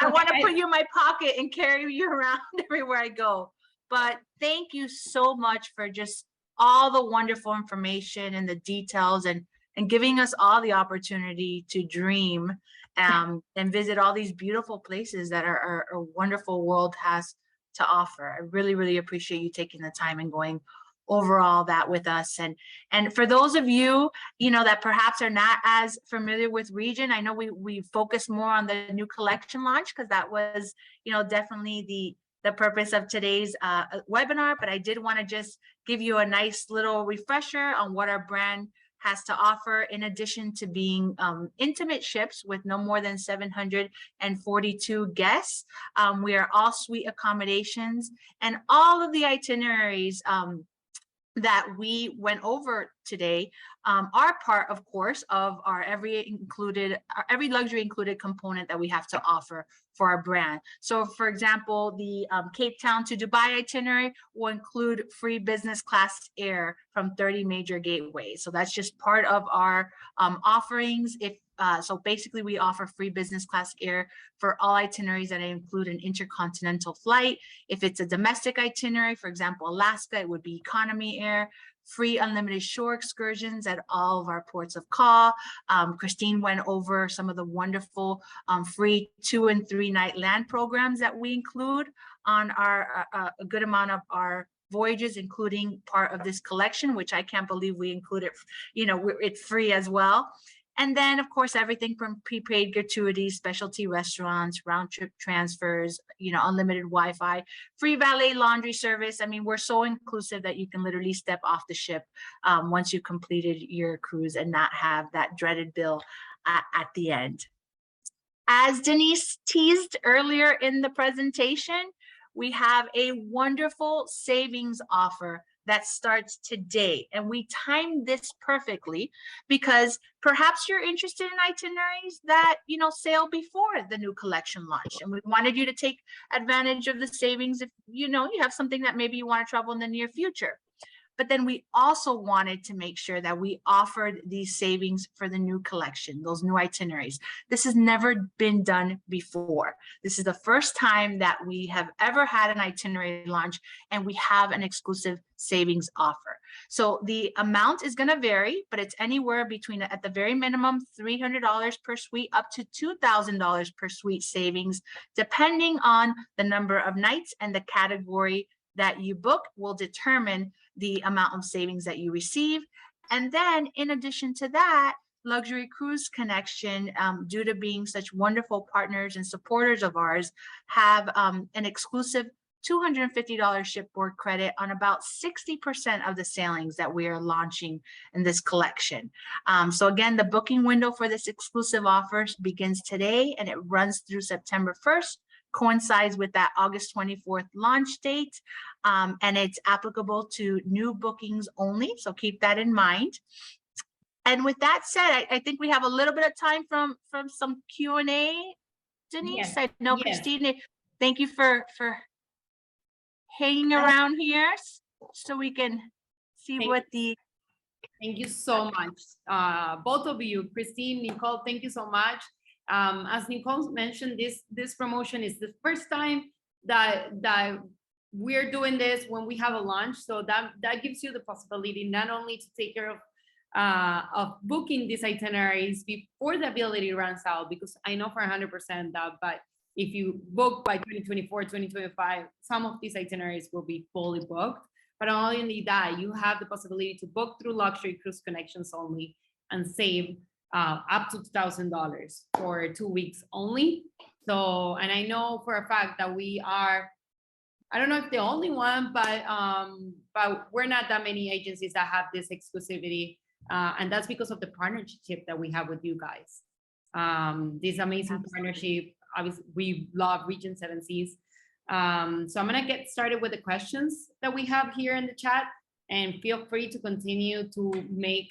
I want to put you in my pocket and carry you around everywhere I go. But thank you so much for just all the wonderful information and the details, and giving us all the opportunity to dream and visit all these beautiful places that our wonderful world has to offer. I really, really appreciate you taking the time and going over all that with us. And for those of you, you know, that perhaps are not as familiar with Regent, I know we focus more on the new collection launch, because that was, you know, definitely the purpose of today's webinar. But I did want to just give you a nice little refresher on what our brand has to offer, in addition to being intimate ships with no more than 742 guests. We are all suite accommodations, and all of the itineraries that we went over today are part, of course, of our every luxury included component that we have to offer for our brand. So for example, the Cape Town to Dubai itinerary will include free business class air from 30 major gateways. So that's just part of our offerings. So basically we offer free business class air for all itineraries that include an intercontinental flight. If it's a domestic itinerary, for example, Alaska, it would be economy air. Free unlimited shore excursions at all of our ports of call. Christine went over some of the wonderful free 2- and 3-night land programs that we include on our a good amount of our voyages, including part of this collection, which I can't believe we included, you know, it's free as well. And then, of course, everything from prepaid gratuities, specialty restaurants, round trip transfers, you know, unlimited Wi-Fi, free valet laundry service. I mean, we're so inclusive that you can literally step off the ship once you completed your cruise and not have that dreaded bill at the end. As Denise teased earlier in the presentation, we have a wonderful savings offer that starts today. And we timed this perfectly because perhaps you're interested in itineraries that, you know, sail before the new collection launch. And we wanted you to take advantage of the savings if, you know, you have something that maybe you want to travel in the near future. But then we also wanted to make sure that we offered these savings for the new collection, those new itineraries. This has never been done before. This is the first time that we have ever had an itinerary launch, and we have an exclusive savings offer. So the amount is going to vary, but it's anywhere between, at the very minimum, $300 per suite up to $2,000 per suite savings, depending on the number of nights and the category that you book will determine the amount of savings that you receive. And then in addition to that, Luxury Cruise Connection, due to being such wonderful partners and supporters of ours, have an exclusive $250 shipboard credit on about 60% of the sailings that we are launching in this collection. So again, the booking window for this exclusive offer begins today and it runs through September 1st. Coincides with that August 24th launch date, and it's applicable to new bookings only, so keep that in mind. And with that said, I think we have a little bit of time from some Q&A. Denise, Yes. I know, yes. Christine, thank you for hanging around here so we can see what the Thank you so much. Both of you, Christine, Nicole, thank you so much. As Nicole mentioned, this promotion is the first time that we're doing this when we have a launch. So that gives you the possibility not only to take care of booking these itineraries before the ability runs out, because I know for 100% that, but if you book by 2024, 2025, some of these itineraries will be fully booked. But not only that, you have the possibility to book through Luxury Cruise Connections only and save up to $2,000 for 2 weeks only. So, and I know for a fact that we are, I don't know if the only one, but we're not that many agencies that have this exclusivity. And that's because of the partnership that we have with you guys. This amazing partnership. Obviously, we love Regent 7 Seas. So I'm gonna get started with the questions that we have here in the chat, and feel free to continue to make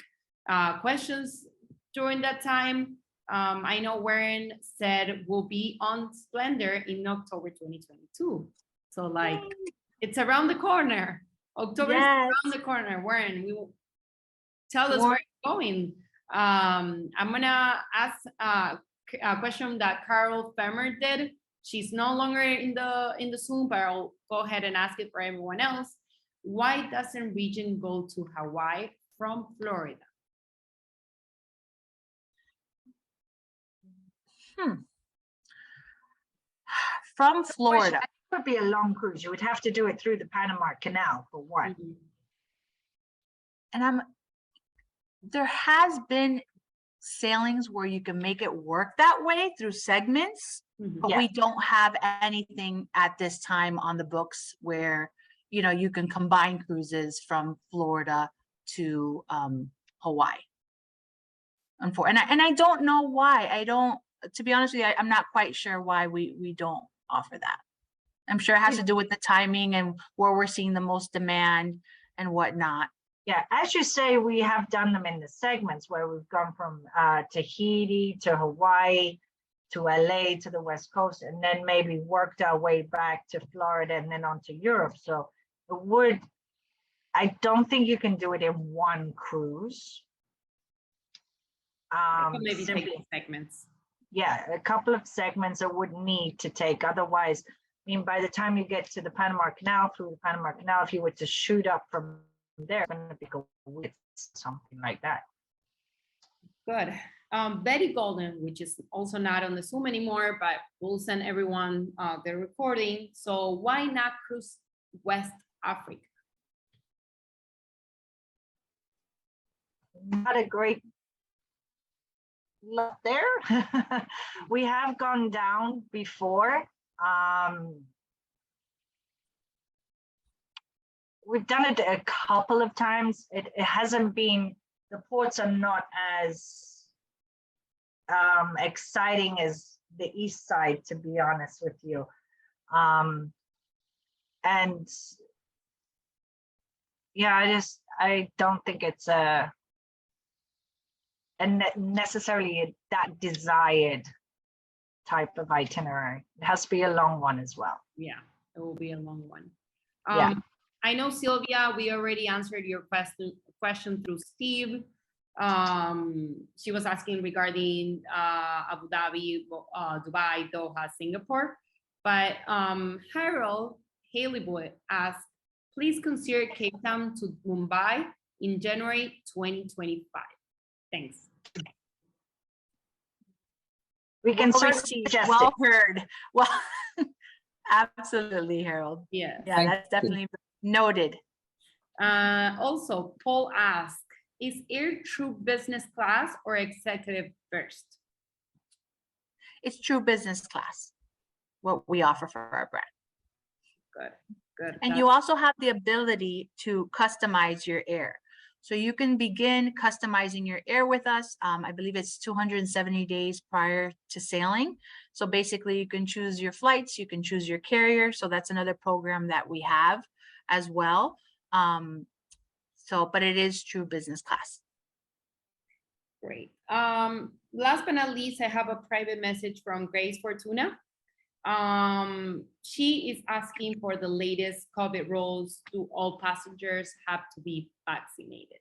questions during that time. I know Warren said we'll be on Splendor in October 2022. So like, it's around the corner. October is around the corner. Warren, we will tell us where it's going. I'm gonna ask a question that Carol Femer did. She's no longer in the Zoom, but I'll go ahead and ask it for everyone else. Why doesn't Regent go to Hawaii from Florida? From Florida. It would be a long cruise. You would have to do it through the Panama Canal for one. And there has been sailings where you can make it work that way through segments, but we don't have anything at this time on the books where, you know, you can combine cruises from Florida to Hawaii. And I don't know why. To be honest with you, I'm not quite sure why we don't offer that. I'm sure it has to do with the timing and where we're seeing the most demand and whatnot. Yeah, as you say, we have done them in the segments where we've gone from Tahiti to Hawaii to LA to the West Coast, and then maybe worked our way back to Florida and then on to Europe. So I don't think you can do it in one cruise. Maybe take segments. Yeah, a couple of segments I would need to take. Otherwise, I mean, by the time you get to the Panama Canal, through the Panama Canal, if you were to shoot up from there, it's going to be a week, something like that. Good. Betty Golden, which is also not on the Zoom anymore, but we'll send everyone the recording. So why not cruise West Africa? Not a great look there. We have gone down before. We've done it a couple of times. It hasn't been, the ports are not as exciting as the east side, to be honest with you. And yeah, I don't think it's necessarily that desired type of itinerary. It has to be a long one as well. Yeah, it will be a long one. Yeah. I know, Sylvia, we already answered your question through Steve. She was asking regarding Abu Dhabi, Dubai, Doha, Singapore. But Harold Haleywood asked, please consider Cape Town to Mumbai in January 2025. Thanks. We can well heard. Well, absolutely, Harold. Yeah. Yeah, that's definitely noted. Also, Paul asked, is air true business class or executive first? It's true business class, what we offer for our brand. Good, good. And you also have the ability to customize your air. So you can begin customizing your air with us. I believe it's 270 days prior to sailing. So basically you can choose your flights, you can choose your carrier. So that's another program that we have as well. But it is true business class. Great. Last but not least, I have a private message from Grace Fortuna. She is asking for the latest COVID rules. Do all passengers have to be vaccinated?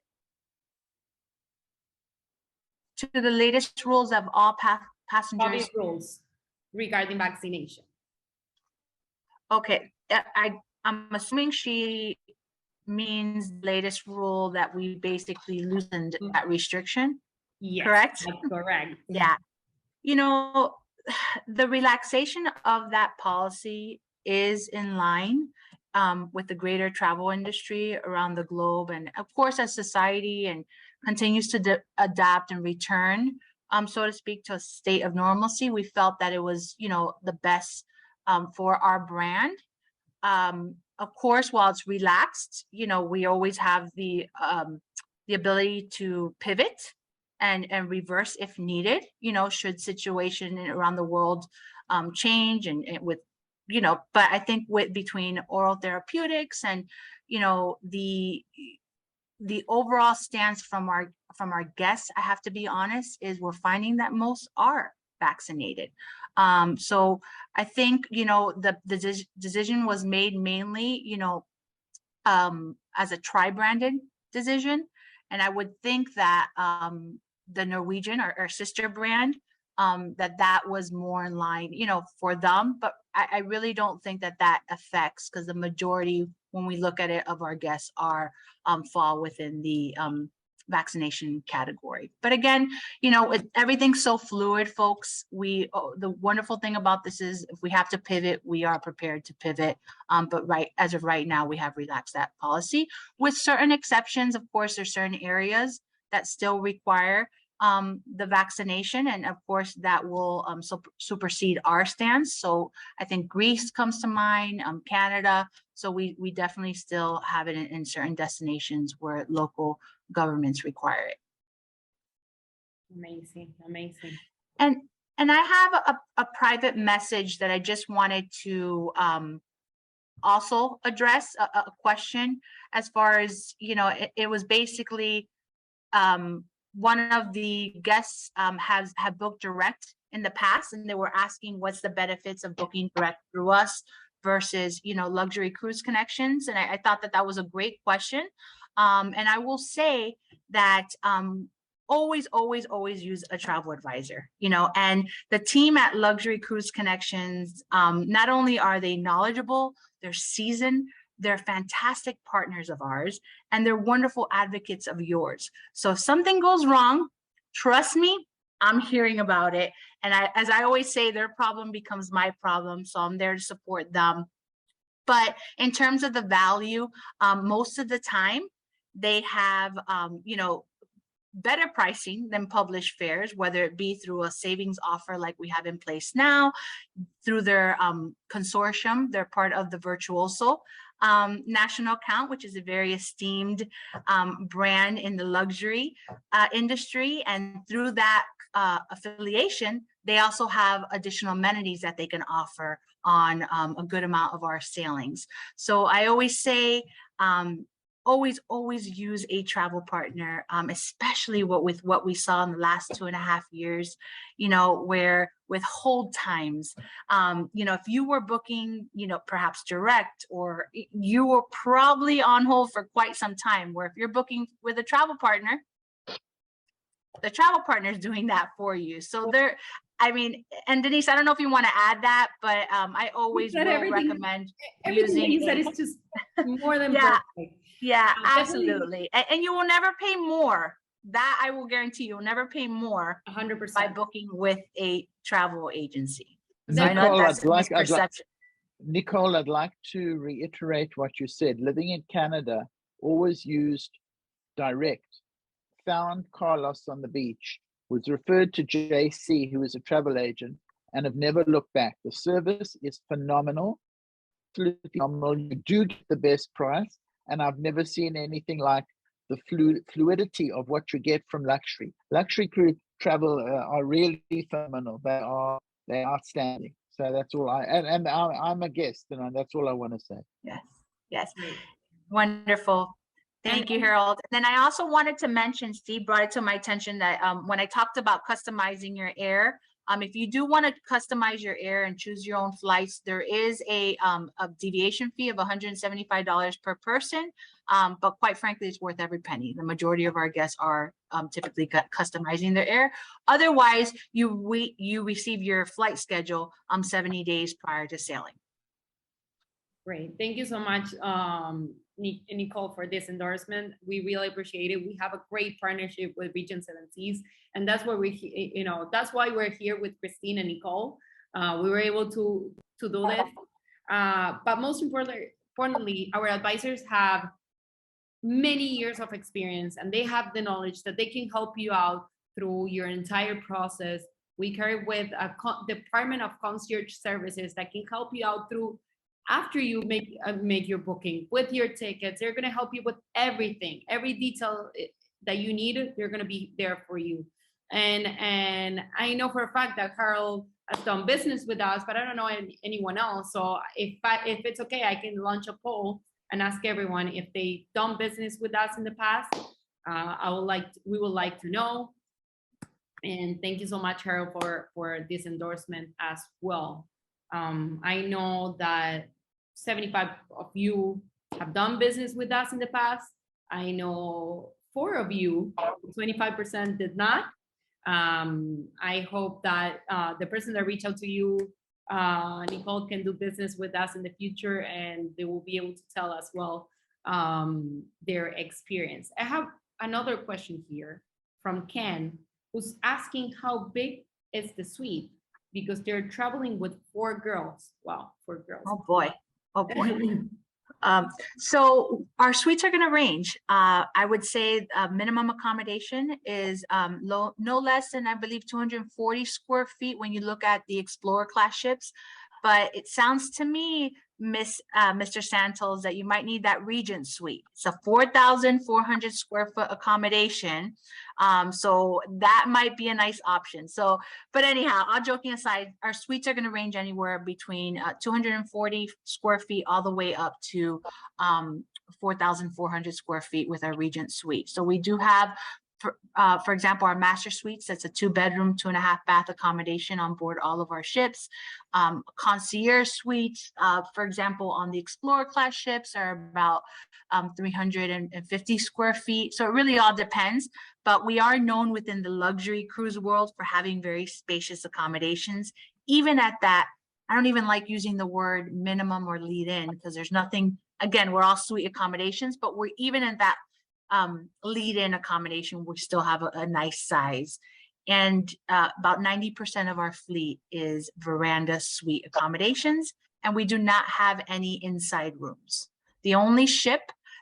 to the latest rules of all passengers. Public rules regarding vaccination. Okay, I'm assuming she means latest rule that we basically loosened that restriction. Yes, Correct? that's correct. Yeah. You know, the relaxation of that policy is in line with the greater travel industry around the globe. And of course, as society and continues to adapt and return, so to speak, to a state of normalcy, we felt that it was, you know, the best for our brand. Of course, while it's relaxed, you know, we always have the ability to pivot and reverse if needed, you know, should situation around the world change and with, you know, but I think with between oral therapeutics and, you know, the overall stance from our guests, I have to be honest, is we're finding that most are vaccinated. So I think, you know, the decision was made mainly, you know, as a tri-branded decision. And I would think that the Norwegian, our sister brand, that was more in line, you know, for them. But I really don't think that affects, because the majority, when we look at it, of our guests are fall within the vaccination category. But again, you know, everything's so fluid, folks. The wonderful thing about this is if we have to pivot, we are prepared to pivot. But as of right now, we have relaxed that policy with certain exceptions. Of course, there's certain areas that still require the vaccination, and of course that will supersede our stance. So I think Greece comes to mind, Canada. So we definitely still have it in certain destinations where local governments require it. Amazing, amazing. And I have a private message that I just wanted to also address, a question as far as, you know, it was basically one of the guests have booked direct in the past, and they were asking what's the benefits of booking direct through us versus, you know, luxury cruise connections. And I thought that was a great question. And I will say that always use a travel advisor, you know, and the team at Luxury Cruise Connections, not only are they knowledgeable, they're seasoned, they're fantastic partners of ours, and they're wonderful advocates of yours. So if something goes wrong, trust me, I'm hearing about it. And as I always say, their problem becomes my problem. So I'm there to support them. But in terms of the value, most of the time they have, you know, better pricing than published fares, whether it be through a savings offer like we have in place now, through their consortium. They're part of the Virtuoso national account, which is a very esteemed brand in the luxury industry. And through that affiliation, they also have additional amenities that they can offer on a good amount of our sailings. So I always say, always use a travel partner, especially with what we saw in the last 2.5 years, you know, where with hold times, you know, if you were booking, you know, perhaps direct, or you were probably on hold for quite some time, where if you're booking with a travel partner, the travel partner is doing that for you. So I mean, and Denise, I don't know if you want to add that, but I always will recommend everything using. You said is just more than yeah, perfect. Yeah, absolutely. And you will never pay more. That I will guarantee you'll never pay more 100% by booking with a travel agency. So Nicole, I know that's Nicole, I'd like to reiterate what you said. Living in Canada, always used direct. Found Carlos on the beach, was referred to JC, who is a travel agent, and have never looked back. The service is phenomenal. Absolutely phenomenal. You do get the best price, and I've never seen anything like the fluidity of what you get from luxury. Luxury cruise travel are really phenomenal. They're outstanding. So that's all I'm a guest, and that's all I want to say. Yes. Wonderful. Thank you, Harold. And then I also wanted to mention, Steve brought it to my attention that when I talked about customizing your air, if you do want to customize your air and choose your own flights, there is a deviation fee of $175 per person. but quite frankly, it's worth every penny. The majority of our guests are typically customizing their air. Otherwise, you receive your flight schedule 70 days prior to sailing. Great. Thank you so much, Nicole, for this endorsement. We really appreciate it. We have a great partnership with Regent 7 Seas, and that's why that's why we're here with Christine and Nicole. We were able to do this, but most importantly, our advisors have many years of experience, and they have the knowledge that they can help you out through your entire process. We carry with a department of concierge services that can help you out through after you make your booking, with your tickets. They're going to help you with everything, every detail that you need. They're going to be there for you. And I know for a fact that Carol has done business with us, but I don't know anyone else. So if it's okay, I can launch a poll and ask everyone if they've done business with us in the past. We would like to know. And thank you so much, Carol, for this endorsement as well. I know that 75 of you have done business with us in the past. I know 4 of you, 25% did not. I hope that the person that reached out to you, Nicole, can do business with us in the future, and they will be able to tell us well their experience. I have another question here from Ken, who's asking how big is the suite, because they're traveling with 4 girls. Wow, 4 girls. Oh boy. Oh boy. So our suites are going to range. I would say minimum accommodation is no less than, I believe, 240 square feet when you look at the Explorer class ships. But it sounds to me, Mr. Santos, that you might need that Regent suite. It's a 4,400 square foot accommodation. So that might be a nice option. So, but anyhow, all joking aside, our suites are going to range anywhere between 240 square feet all the way up to 4,400 square feet with our Regent suite. So we do have, for example, our master suites, that's a 2-bedroom, 2.5-bath accommodation on board all of our ships. Concierge suites, for example, on the Explorer class ships are about 350 square feet. So it really all depends, but we are known within the luxury cruise world for having very spacious accommodations. Even at that, I don't even like using the word minimum or lead in, because there's nothing, again, we're all suite accommodations, but we're even in that lead-in accommodation, we still have a nice size. And about 90% of our fleet is veranda suite accommodations, and we do not have any inside rooms. The only ship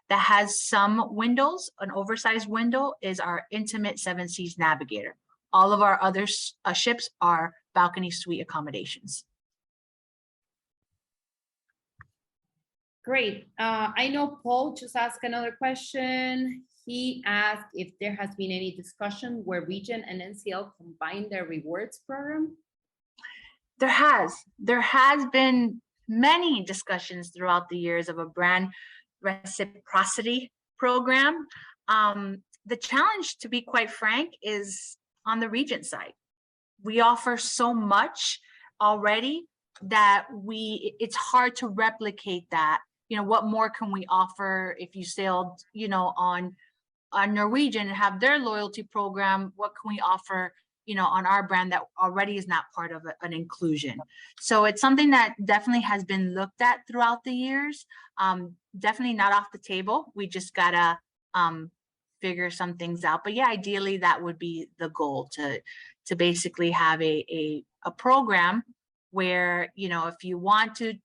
that has some windows, an oversized window, is our intimate 7 Seas Navigator. All of our other ships are balcony suite accommodations. Great. I know Paul just asked another question. He asked if there has been any discussion where Regent and NCL combine their rewards program. There has been many discussions throughout the years of a brand reciprocity program. The challenge, to be quite frank, is on the Regent side. We offer so much already that it's hard to replicate that. You know, what more can we offer if you sailed, you know, on Norwegian and have their loyalty program? What can we offer, you know, on our brand that already is not part of an inclusion? So it's something that definitely has been looked at throughout the years. Definitely not off the table. We just gotta figure some things out. But yeah, ideally that would be the goal, to basically have a program where, you know, if you want to,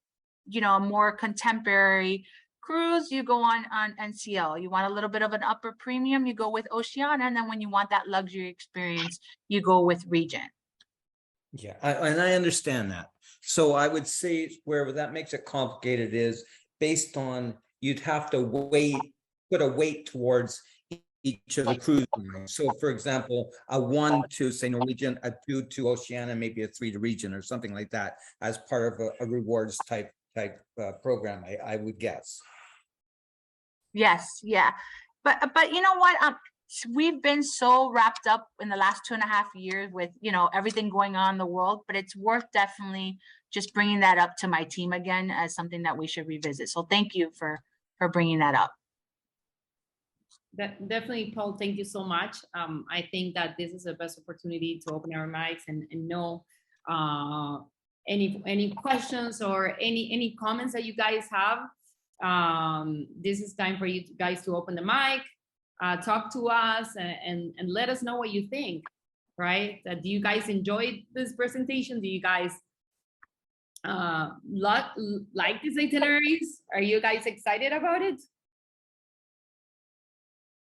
you know, a more contemporary cruise, you go on NCL. You want a little bit of an upper premium, you go with Oceania. And then when you want that luxury experience, you go with Regent. Yeah, and I understand that. So I would say where that makes it complicated is based on, you'd have to put a weight towards each of the cruise lines. So for example, a 1 to say Norwegian, a 2 to Oceania, maybe a 3 to Regent or something like that as part of a rewards type program, I would guess. Yes, yeah. But you know what? We've been so wrapped up in the last 2.5 years with, you know, everything going on in the world, but it's worth definitely just bringing that up to my team again as something that we should revisit. So thank you for bringing that up. Definitely, Paul, thank you so much. I think that this is the best opportunity to open our mics and know any questions or any comments that you guys have. This is time for you guys to open the mic, talk to us, and let us know what you think, right? Do you guys enjoy this presentation? Do you guys like these itineraries? Are you guys excited about it?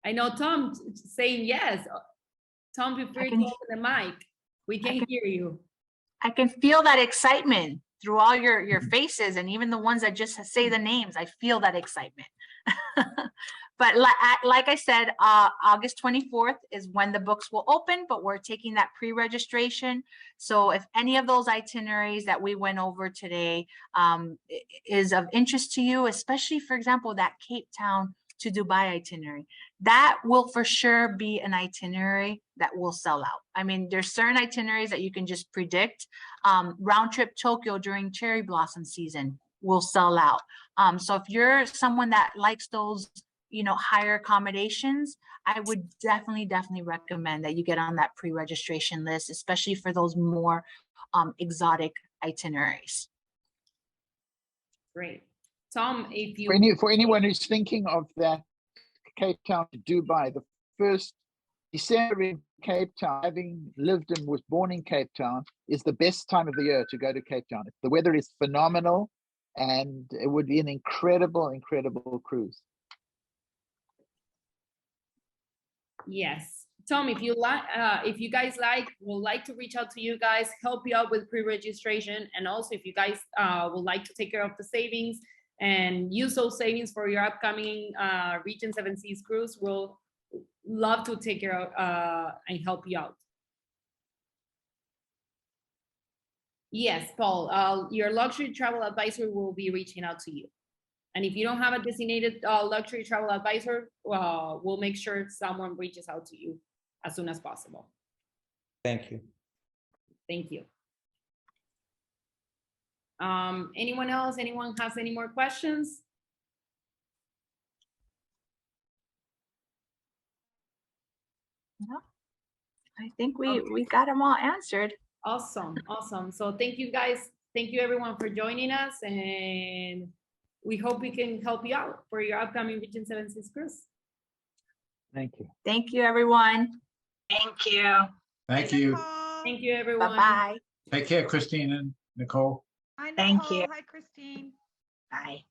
I know Tom saying yes. Tom, feel free to open the mic. We can hear you. I can feel that excitement through all your faces, and even the ones that just say the names. I feel that excitement. But like I said, August 24th is when the books will open, but we're taking that pre-registration. So if any of those itineraries that we went over today is of interest to you, especially, for example, that Cape Town to Dubai itinerary, that will for sure be an itinerary that will sell out. I mean, there's certain itineraries that you can just predict. Round trip Tokyo during cherry blossom season will sell out. So if you're someone that likes those, higher accommodations, I would definitely recommend that you get on that pre-registration list, especially for those more exotic itineraries. Great. Tom, if you for anyone who's thinking of that Cape Town to Dubai, the first December in Cape Town, having lived and was born in Cape Town, is the best time of the year to go to Cape Town. The weather is phenomenal, and it would be an incredible cruise. Yes, Tom, if you like, if you guys would like to reach out to you guys, help you out with pre-registration, and also if you guys would like to take care of the savings and use those savings for your upcoming Region 7 Seas cruise, we'll love to take care of and help you out. Yes, Paul, your luxury travel advisor will be reaching out to you. And if you don't have a designated luxury travel advisor, we'll make sure someone reaches out to you as soon as possible. Thank you. Thank you. Anyone else? Anyone has any more questions? No, I think we got them all answered. Awesome. So thank you guys. Thank you everyone for joining us, and we hope we can help you out for your upcoming Region 7 Seas cruise. Thank you. Thank you, everyone. Thank you. Thank you. Thank you, everyone. Bye-bye. Take care, Christine and Nicole. Hi, Thank Nicole. you. Hi, Christine. Bye.